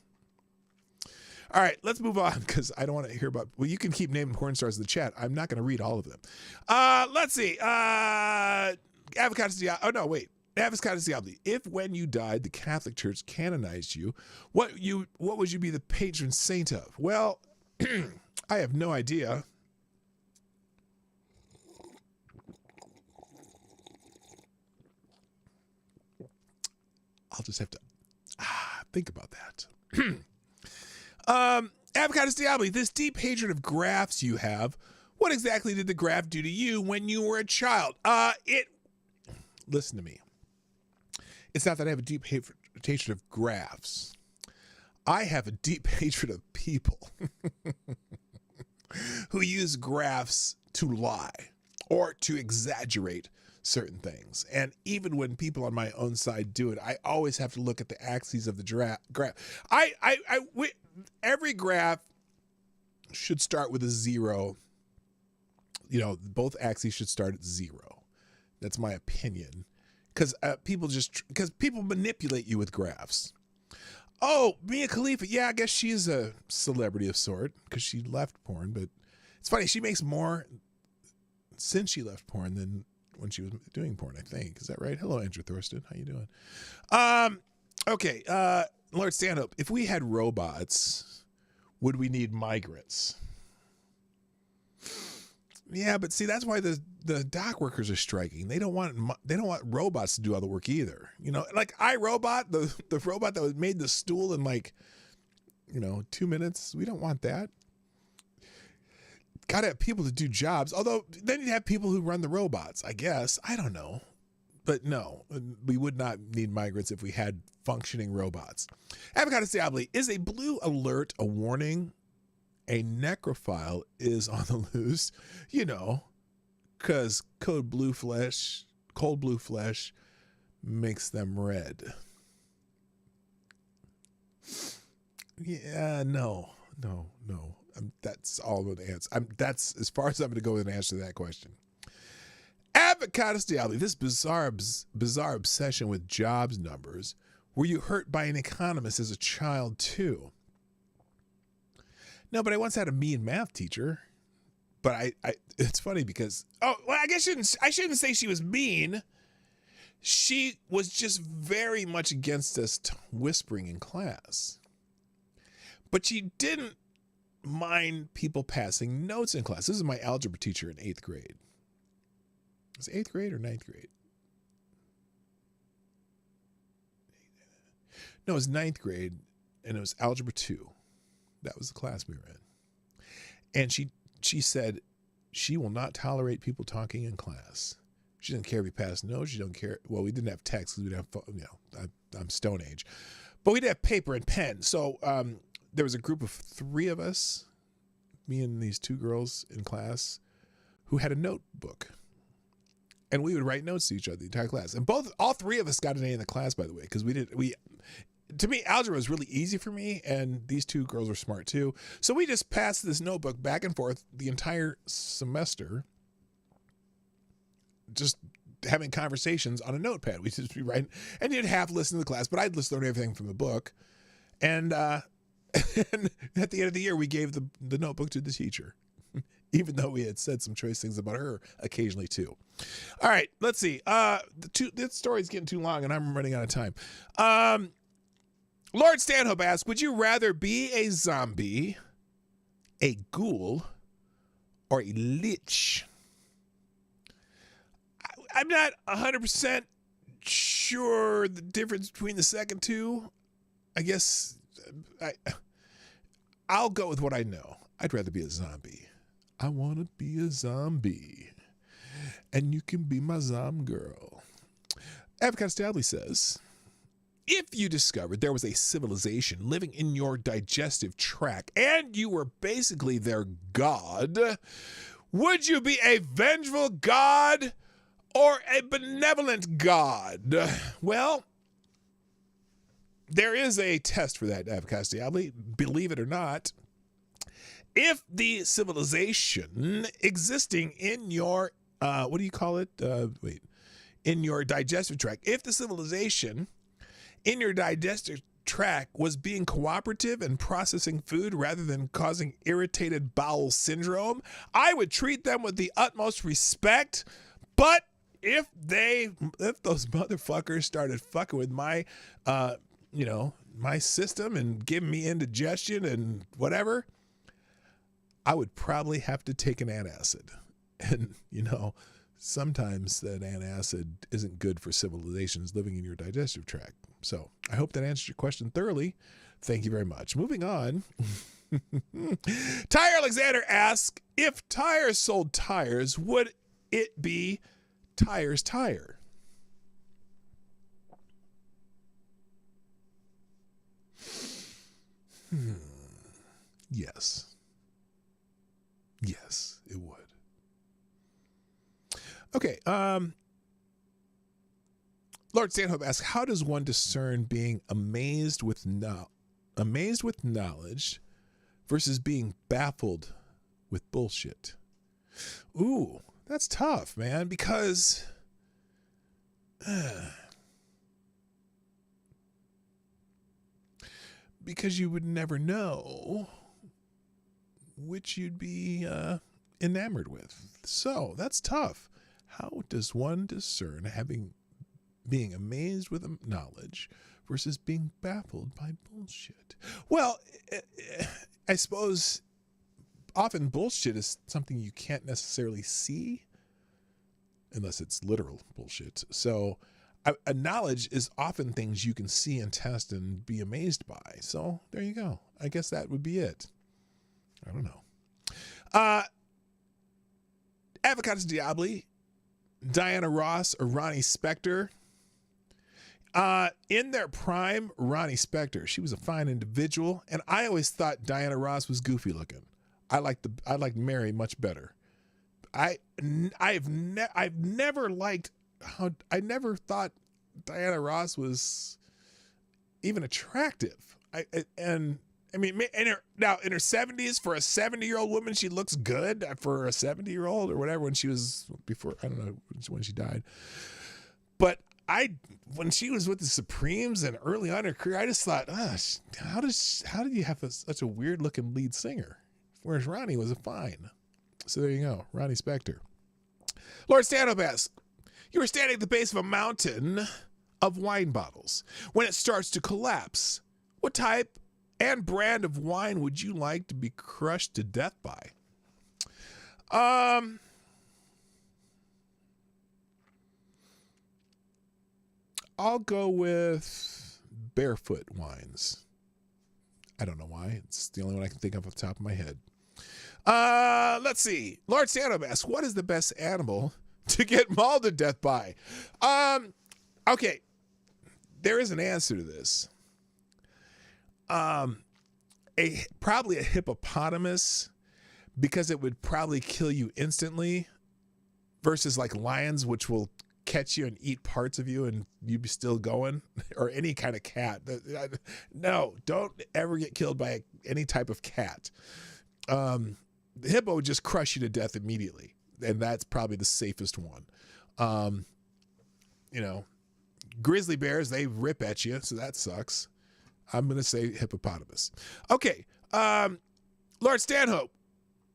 All right, let's move on because I don't want to hear about. Well, you can keep naming porn stars in the chat. I'm not going to read all of them. Let's see. Avocado Diablo. Oh no, wait. Avocado Diablo. If when you died, the Catholic Church canonized you, what would you be the patron saint of? Well, I have no idea. I'll just have to think about that. Avocado Diablo, this deep hatred of graphs you have, what exactly did the graph do to you when you were a child? Listen to me. It's not that I have a deep hatred of graphs. I have a deep hatred of people who use graphs to lie or to exaggerate certain things. And even when people on my own side do it, I always have to look at the axes of the graph. Every graph should start with a 0. Both axes should start at 0. That's my opinion. Because people manipulate you with graphs. Oh, Mia Khalifa. Yeah, I guess she's a celebrity of sort because she left porn. But it's funny, she makes more since she left porn than when she was doing porn, I think. Is that right? Hello, Andrew Thurston. How you doing? Okay. Lord Stanhope, if we had robots, would we need migrants? Yeah, but see, that's why the dock workers are striking. They don't want robots to do all the work either. Like iRobot, the robot that made the stool in 2 minutes. We don't want that. Got to have people to do jobs. Although then you'd have people who run the robots, I guess. I don't know. But no, we would not need migrants if we had functioning robots. Avocado Diablo, is a blue alert a warning? A necrophile is on the loose, because cold blue flesh makes them red. Yeah, no. That's all I'm going to answer. That's as far as I'm going to go with an answer to that question. Avocado Diablo, this bizarre obsession with jobs numbers. Were you hurt by an economist as a child too? No, but I once had a mean math teacher. But I it's funny because I guess I shouldn't say she was mean. She was just very much against us whispering in class. But she didn't mind people passing notes in class. This is my algebra teacher in 8th grade. Was it 8th grade or 9th grade? No, it was 9th grade, and it was algebra 2. That was the class we were in. And she said she will not tolerate people talking in class. She doesn't care if you pass notes. She don't care. Well, we didn't have text because we didn't have, I'm Stone Age. But we did have paper and pen. So there was a group of 3 of us, me and these 2 girls in class, who had a notebook. and we would write notes to each other the entire class. And all three of us got an A in the class, by the way, because to me, algebra was really easy for me, and these two girls were smart too. So we just passed this notebook back and forth the entire semester, just having conversations on a notepad. We'd just be writing, and you'd half listen to the class, but I'd just learn everything from the book. And, and at the end of the year, we gave the notebook to the teacher, even though we had said some choice things about her occasionally too. All right, let's see. This story's getting too long, and I'm running out of time. Lord Stanhope asks, would you rather be a zombie, a ghoul, or a lich? I'm not 100% sure the difference between the second two. I guess I'll go with what I know. I'd rather be a zombie. I want to be a zombie. And you can be my zom girl. Avocado Stably says, if you discovered there was a civilization living in your digestive tract and you were basically their god, would you be a vengeful god or a benevolent god? Well, there is a test for that, Avocado Stably, believe it or not. If the civilization existing in your, what do you call it? In your digestive tract, if the civilization in your digestive tract was being cooperative and processing food rather than causing irritated bowel syndrome, I would treat them with the utmost respect. But if those motherfuckers started fucking with my, my system and giving me indigestion and whatever, I would probably have to take an antacid. And, sometimes that antacid isn't good for civilizations living in your digestive tract. So I hope that answers your question thoroughly. Thank you very much. Moving on. Ty Alexander asks, if tires sold tires, would it be Tires Tire? Yes. Yes, it would. Okay. Lord Stanhope asks, how does one discern being amazed with knowledge versus being baffled with bullshit? Ooh, that's tough, man, because you would never know which you'd be enamored with. So that's tough. How does one discern being amazed with knowledge versus being baffled by bullshit? Well, I suppose often bullshit is something you can't necessarily see unless it's literal bullshit. So a knowledge is often things you can see and test and be amazed by. So there you go. I guess that would be it. I don't know. Avocados Diabli, Diana Ross, or Ronnie Spector. In their prime, Ronnie Spector. She was a fine individual, and I always thought Diana Ross was goofy looking. I liked Mary much better. I've never liked how I never thought Diana Ross was even attractive. In her 70s, for a 70-year-old woman, she looks good for a 70-year-old or whatever. When she was before, I don't know when she died, but when she was with the Supremes and early on in her career, I just thought, how did you have such a weird looking lead singer? Whereas Ronnie was fine. So there you go, Ronnie Spector. Lord Stanhope asks, you were standing at the base of a mountain of wine bottles. When it starts to collapse, what type and brand of wine would you like to be crushed to death by? I'll go with Barefoot Wines. I don't know why. It's the only one I can think of off the top of my head. Let's see. Lord Stanhope asks, what is the best animal to get mauled to death by? Okay. There is an answer to this. Probably a hippopotamus, because it would probably kill you instantly. versus like lions, which will catch you and eat parts of you and you be still going, or any kind of cat. No, don't ever get killed by any type of cat. The hippo would just crush you to death immediately, and that's probably the safest one. Grizzly bears, they rip at you, so that sucks. I'm going to say hippopotamus. Okay, Lord Stanhope,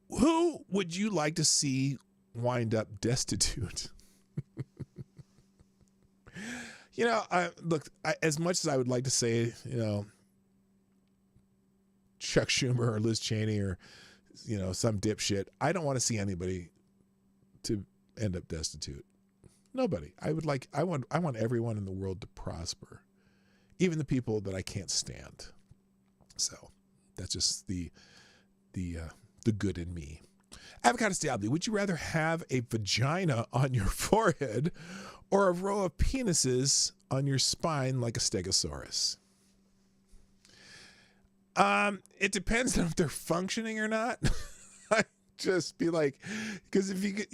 who would you like to see wind up destitute? As much as I would like to say, Chuck Schumer or Liz Cheney or, some dipshit, I don't want to see anybody to end up destitute. Nobody. I want everyone in the world to prosper, even the people that I can't stand. So that's just the good in me. Avocados Diabli, would you rather have a vagina on your forehead or a row of penises on your spine like a stegosaurus? It depends on if they're functioning or not. I'd just be like, because if you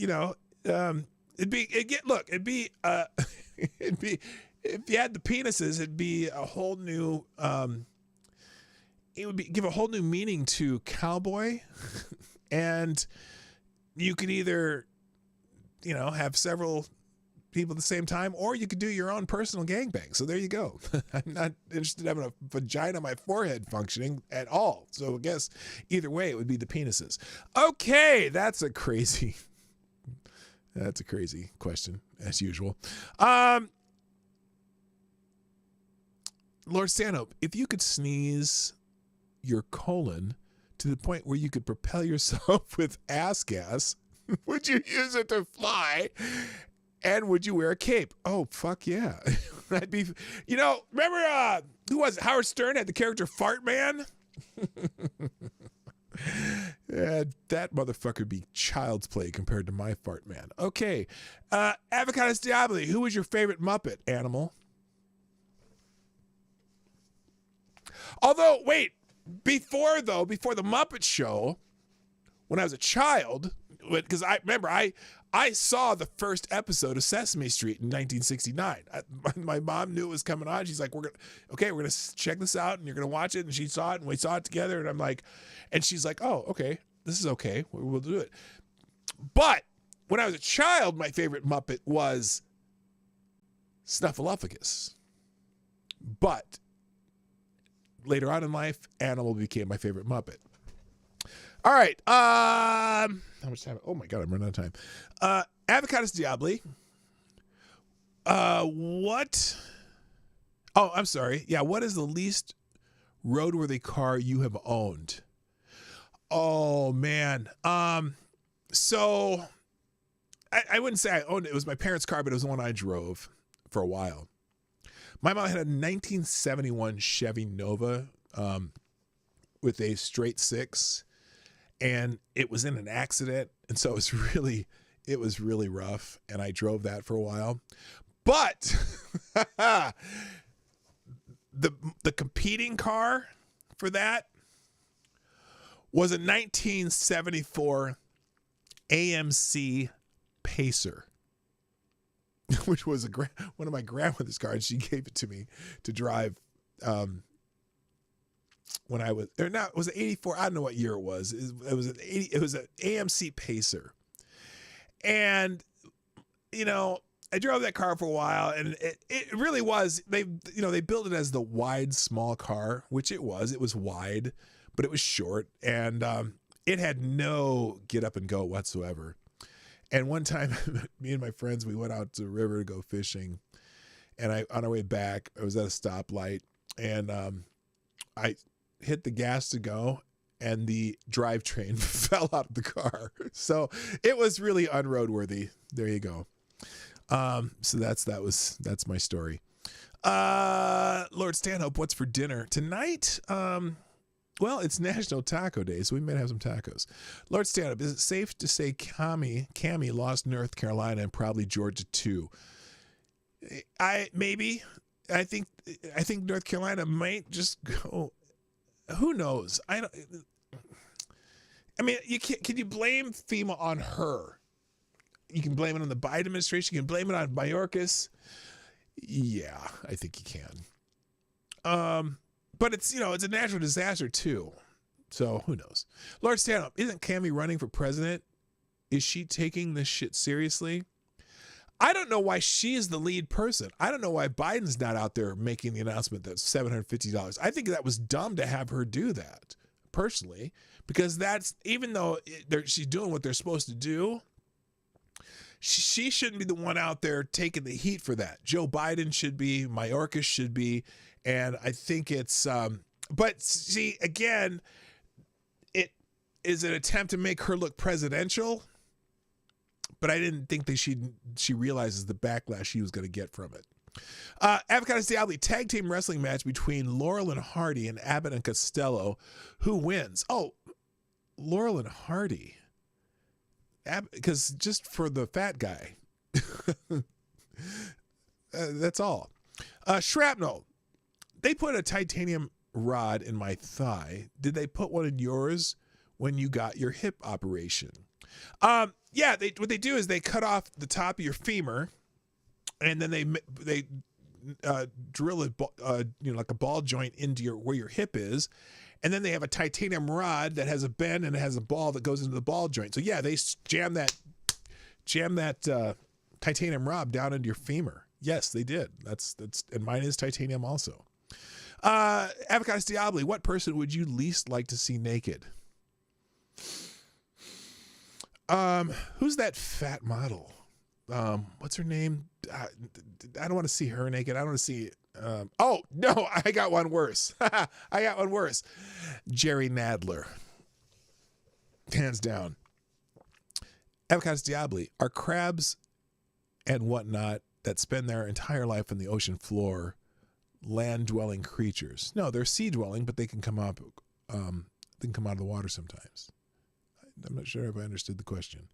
if you had the penises, it'd be a whole new, give a whole new meaning to cowboy. And you could either, have several people at the same time, or you could do your own personal gangbang. So there you go. I'm not interested in having a vagina on my forehead functioning at all. So I guess either way, it would be the penises. Okay, that's a crazy question, as usual. Lord Stanhope, if you could sneeze your colon to the point where you could propel yourself with ass gas, would you use it to fly? And would you wear a cape? Oh, fuck yeah. I'd be, remember, who was it? Howard Stern had the character Fart Man? Yeah, that motherfucker would be child's play compared to my Fart Man. Okay. Avocados Diabli, who was your favorite Muppet animal? Although, wait, before the Muppet Show, when I was a child, because I saw the first episode of Sesame Street in 1969. My mom knew it was coming on. She's like, we're going to check this out and you're going to watch it. And she saw it and we saw it together. And I'm like, and she's like, oh, okay, this is okay. We'll do it. But when I was a child, my favorite Muppet was Snuffleupagus. But later on in life, Animal became my favorite Muppet. All right. How much time? Oh my God, I'm running out of time. Avocados Diabli. What? Oh, I'm sorry. Yeah. What is the least roadworthy car you have owned? Oh man. So I wouldn't say I owned it. It was my parents' car, but it was the one I drove for a while. My mom had a 1971 Chevy Nova with a straight six. And it was in an accident, and so it was really rough, and I drove that for a while. But the competing car for that was a 1974 AMC Pacer, which was one of my grandmother's cars. She gave it to me to drive. When I was, or not, was it 84? I don't know what year it was. It was an AMC Pacer. And, I drove that car for a while, and it really was, they built it as the wide, small car, which it was. It was wide, but it was short, and it had no get up and go whatsoever. And one time, me and my friends, we went out to the river to go fishing, and on our way back, I was at a stoplight, and I hit the gas to go, and the drivetrain fell out of the car. So it was really unroadworthy. There you go. So that's my story. Lord Stanhope, what's for dinner tonight? Well, it's National Taco Day, so we might have some tacos. Lord Stanhope, is it safe to say Cammie lost North Carolina and probably Georgia too? I think North Carolina might just go. Who knows? Can you blame FEMA on her? You can blame it on the Biden administration. You can blame it on Mayorkas. Yeah, I think you can. But it's, it's a natural disaster too. So who knows? Lord Stanhope, isn't Cammie running for president? Is she taking this shit seriously? I don't know why she is the lead person. I don't know why Biden's not out there making the announcement that's $750. I think that was dumb to have her do that, personally, because that's, even though she's doing what they're supposed to do, she shouldn't be the one out there taking the heat for that. Joe Biden should be, Mayorkas should be, and I think it's, but see, again, it is an attempt to make her look presidential. But I didn't think that she realizes the backlash she was going to get from it. Avocados Diablo tag team wrestling match between Laurel and Hardy and Abbott and Costello. Who wins? Oh, Laurel and Hardy. Because just for the fat guy. That's all. Shrapnel. They put a titanium rod in my thigh. Did they put one in yours when you got your hip operation? Yeah, what they do is they cut off the top of your femur, and then they drill like a ball joint into where your hip is, and then they have a titanium rod that has a bend and it has a ball that goes into the ball joint. So yeah, they jam that titanium rod down into your femur. Yes, they did. That's and mine is titanium also. Avocados Diablo, what person would you least like to see naked? Who's that fat model? What's her name? I don't want to see her naked. I don't want to see. Oh no, I got one worse. Jerry Nadler. Hands down. Avocados Diablo are crabs and whatnot that spend their entire life on the ocean floor, land-dwelling creatures. No, they're sea-dwelling, but they can come up. They can come out of the water sometimes. I'm not sure if I understood the question.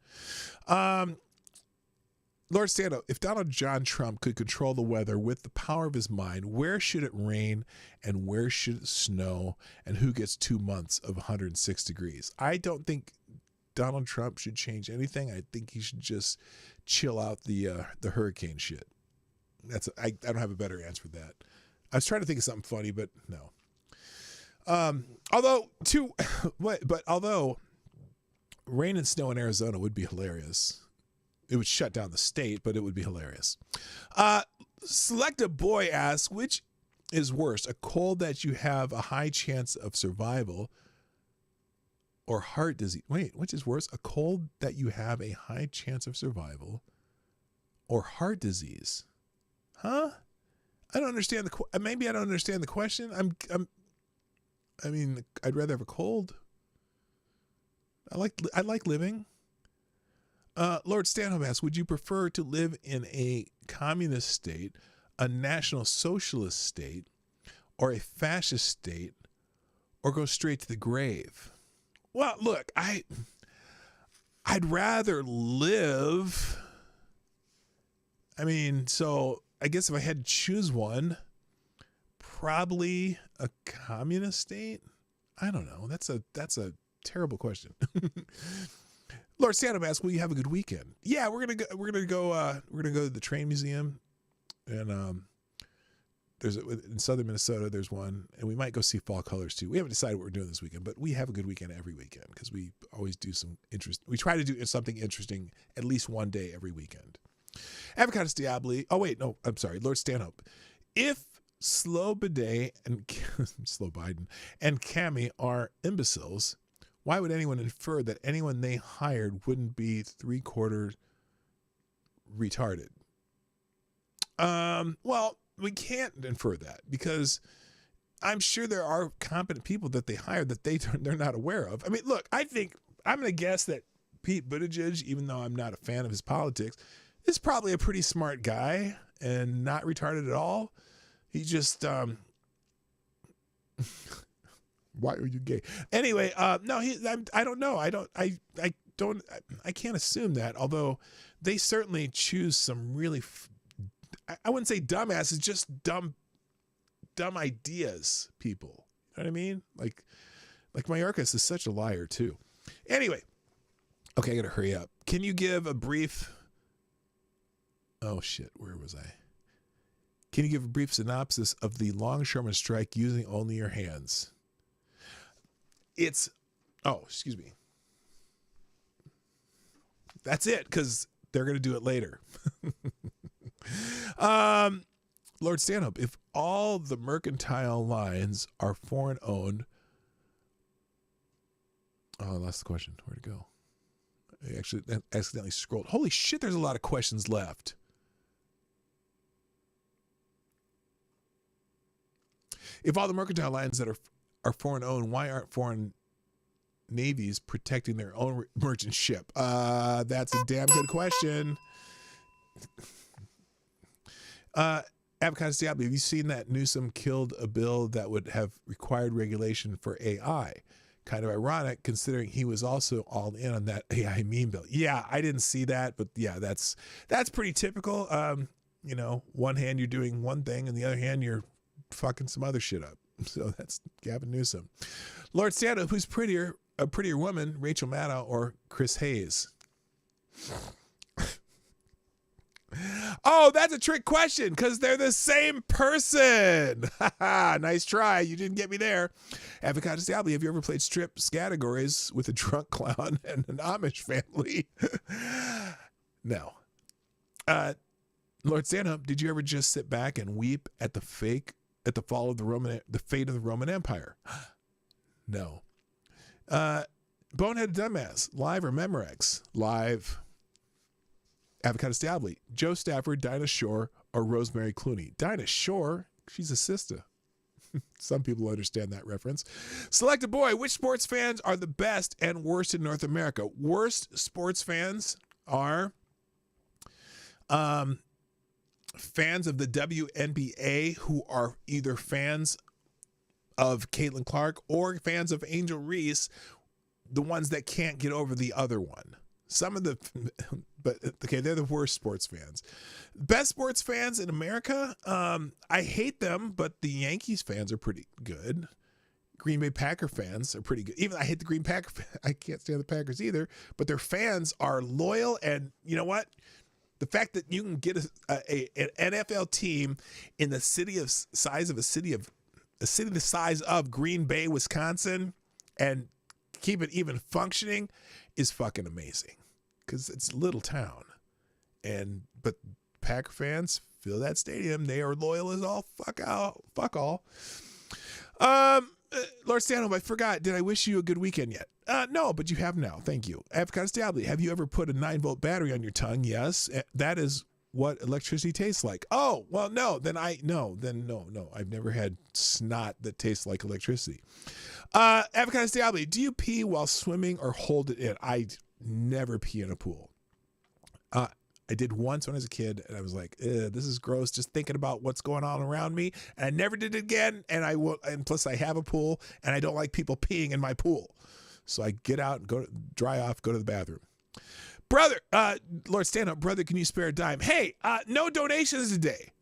Lord Stando, if Donald John Trump could control the weather with the power of his mind, where should it rain and where should it snow, and who gets 2 months of 106 degrees? I don't think Donald Trump should change anything. I think he should just chill out the hurricane shit. I don't have a better answer for that. I was trying to think of something funny, but no. Although rain and snow in Arizona would be hilarious. It would shut down the state, but it would be hilarious. Select a Boy asks, which is worse, a cold that you have a high chance of survival or heart disease? Wait, which is worse, a cold that you have a high chance of survival or heart disease? Huh? I don't understand maybe I don't understand the question. I mean, I'd rather have a cold. I like living. Lord Stanhope asks, would you prefer to live in a communist state, a national socialist state, or a fascist state, or go straight to the grave? Well, look, I'd rather live. I mean, so I guess if I had to choose one, probably a communist state. I don't know. That's a terrible question. Lord Stanhope asks, will you have a good weekend? Yeah, we're gonna go to the train museum, and in southern Minnesota there's one, and we might go see fall colors too. We haven't decided what we're doing this weekend, but we have a good weekend every weekend because we always do we try to do something interesting at least one day every weekend. Avocados Diablo. Oh wait, no, I'm sorry, Lord Stanhope. If Slow Bidet and Slow Biden and Cammie are imbeciles, why would anyone infer that anyone they hired wouldn't be 3/4 retarded? Well, we can't infer that because I'm sure there are competent people that they hired that they're not aware of. I mean, look, I think I'm going to guess that Pete Buttigieg, even though I'm not a fan of his politics, is probably a pretty smart guy and not retarded at all. He just why are you gay? Anyway, no, I don't know. I can't assume that. Although they certainly choose some really, I wouldn't say dumbasses, just dumb ideas. People, you know what I mean? Like Mayorkas is such a liar too. Anyway, okay, I gotta hurry up. Can you give a brief Oh, shit. Where was I? Can you give a brief synopsis of the longshoreman strike using only your hands? Excuse me. That's it, because they're going to do it later. Lord Stanhope, if all the mercantile lines are foreign owned. Oh, I lost the question. Where'd it go? I actually accidentally scrolled. Holy shit, there's a lot of questions left. If all the mercantile lines that are foreign owned, why aren't foreign navies protecting their own merchant ship? That's a damn good question. Avocado Diablo, have you seen that Newsom killed a bill that would have required regulation for AI? Kind of ironic considering he was also all in on that AI meme bill. Yeah, I didn't see that, but yeah, that's pretty typical. One hand you're doing one thing and the other hand you're fucking some other shit up. So that's Gavin Newsom. Lord Stanhope, who's a prettier woman, Rachel Maddow or Chris Hayes? Oh, that's a trick question because they're the same person. Nice try. You didn't get me there. Avocado Diablo, have you ever played strip categories with a drunk clown and an Amish family? No. Lord Stanhope, did you ever just sit back and weep at the fate of the Roman Empire? No. Bonehead Dumbass, live or Memorex? Live. Avocado Diablo, Joe Stafford, Dinah Shore, or Rosemary Clooney? Dinah Shore, she's a sister. Some people understand that reference. Select a boy. Which sports fans are the best and worst in North America? Worst sports fans are fans of the WNBA who are either fans of Caitlin Clark or fans of Angel Reese, the ones that can't get over the other one. They're the worst sports fans. Best sports fans in America, I hate them, but the Yankees fans are pretty good. Green Bay Packer fans are pretty good. Even I hate the Green Packer fans. I can't stand the Packers either, but their fans are loyal. And you know what? The fact that you can get an NFL team in the city the size of Green Bay, Wisconsin, and keep it even functioning is fucking amazing because it's a little town. But Packer fans fill that stadium. They are loyal as all fuck all. Lord Stanhope, I forgot. Did I wish you a good weekend yet? No, but you have now. Thank you. Avocado Diablo, have you ever put a 9-volt battery on your tongue? Yes. That is what electricity tastes like. Oh, well, no. No. I've never had snot that tastes like electricity. Avocado Diablo, do you pee while swimming or hold it in? I never pee in a pool. I did once when I was a kid, and I was like, this is gross, just thinking about what's going on around me. And I never did it again, and plus I have a pool, and I don't like people peeing in my pool. So I get out and go dry off, go to the bathroom. Brother, Lord Stanhope, brother, can you spare a dime? Hey, no donations today.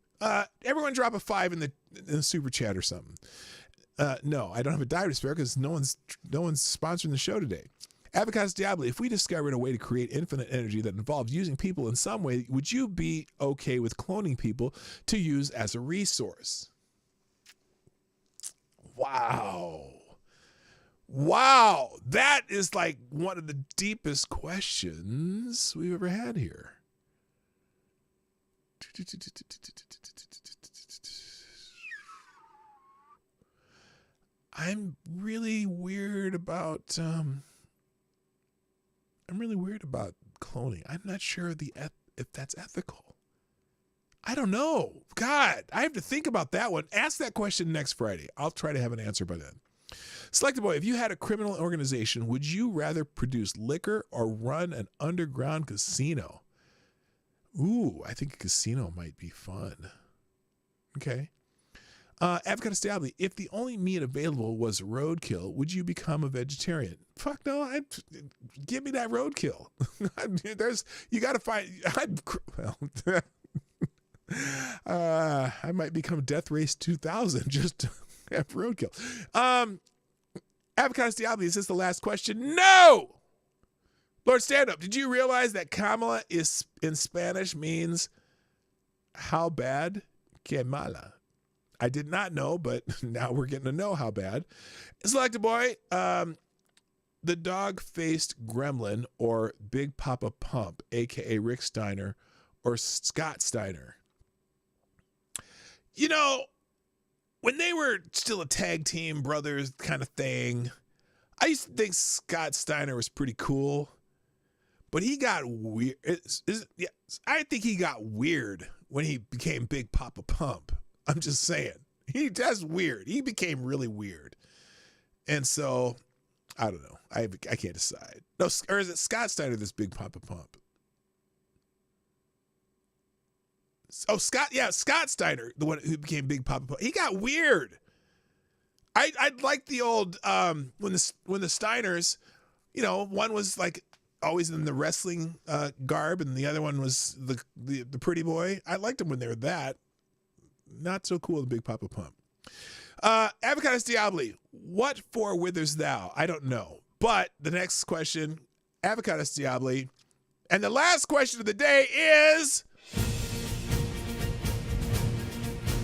Everyone drop a 5 in the super chat or something. No, I don't have a dime to spare because no one's sponsoring the show today. Avocado Diablo, if we discovered a way to create infinite energy that involves using people in some way, would you be okay with cloning people to use as a resource? Wow. That is like one of the deepest questions we've ever had here. I'm really weird about cloning. I'm not sure if that's ethical. I don't know. God, I have to think about that one. Ask that question next Friday. I'll try to have an answer by then. Select a boy, if you had a criminal organization, would you rather produce liquor or run an underground casino? Ooh, I think a casino might be fun. Okay. Avocado Diablo, if the only meat available was roadkill, would you become a vegetarian? Fuck no, give me that roadkill. You got to find. I might become Death Race 2000 just to have roadkill. Avocado Diablo, is this the last question? No! Lord Stand Up, did you realize that Kamala is in Spanish means how bad? Que mala. I did not know, but now we're getting to know how bad. Selected boy, the dog-faced gremlin or Big Papa Pump, a.k.a. Rick Steiner or Scott Steiner. You know, when they were still a tag team brothers kind of thing, I used to think Scott Steiner was pretty cool, but he got weird. I think he got weird when he became Big Papa Pump. I'm just saying. That's weird. He became really weird. And so, I don't know. I can't decide. No, or is it Scott Steiner that's Big Papa Pump? Oh, Scott Steiner, the one who became Big Papa Pump. He got weird. I like the old when the Steiners, you know, one was like always in the wrestling garb, and the other one was the pretty boy. I liked them when they were that. Not so cool, the Big Papa Pump. Avocados Diabli, what for withers thou? I don't know. But the next question, Avocados Diabli, and the last question of the day is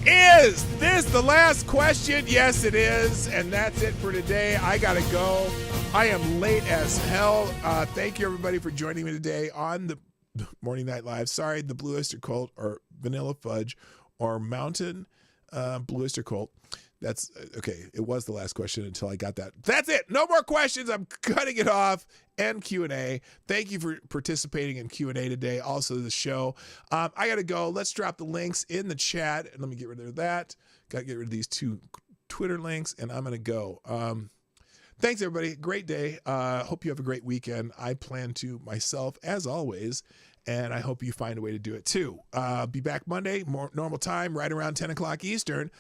this the last question? Yes, it is. And that's it for today. I got to go. I am late as hell. Thank you, everybody, for joining me today on the Morning Night Live. Sorry, the Blue Oyster Cult or Vanilla Fudge or Mountain Blue Oyster Cult. That's okay. It was the last question until I got that. That's it. No more questions. I'm cutting it off. End Q&A. Thank you for participating in Q&A today. Also the show. I got to go. Let's drop the links in the chat. And let me get rid of that. Got to get rid of these 2 Twitter links. And I'm going to go. Thanks, everybody. Great day. Hope you have a great weekend. I plan to myself, as always. And I hope you find a way to do it, too. Be back Monday, more normal time, right around 10 o'clock Eastern.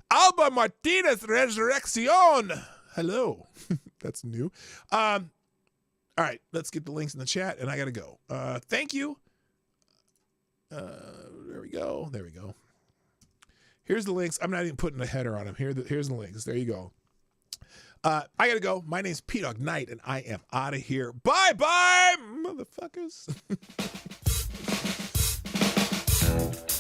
Alba Martinez Resurrección. Hello. That's new. All right, let's get the links in the chat, and I got to go. Thank you. There we go. There we go. Here's the links. I'm not even putting a header on them. Here's the links. There you go. I got to go. My name's P-Dog Knight, and I am out of here. Bye-bye, motherfuckers.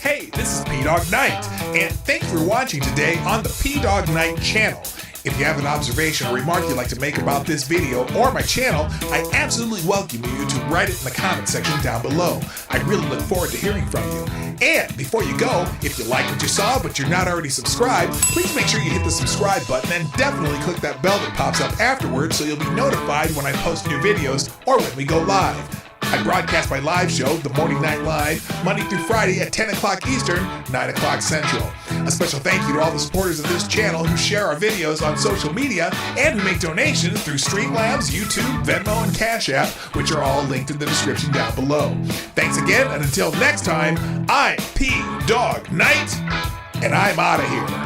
Hey, this is P-Dog Knight, and thanks for watching today on the P-Dog Knight channel. If you have an observation or remark you'd like to make about this video or my channel, I absolutely welcome you to write it in the comment section down below. I really look forward to hearing from you. And before you go, if you like what you saw but you're not already subscribed, please make sure you hit the subscribe button and definitely click that bell that pops up afterwards so you'll be notified when I post new videos or when we go live. I broadcast my live show, The Morning Night Live, Monday through Friday at 10 o'clock Eastern, 9 o'clock Central. A special thank you to all the supporters of this channel who share our videos on social media and who make donations through Streamlabs, YouTube, Venmo, and Cash App, which are all linked in the description down below. Thanks again, and until next time, I'm P-Dog Knight, and I'm out of here.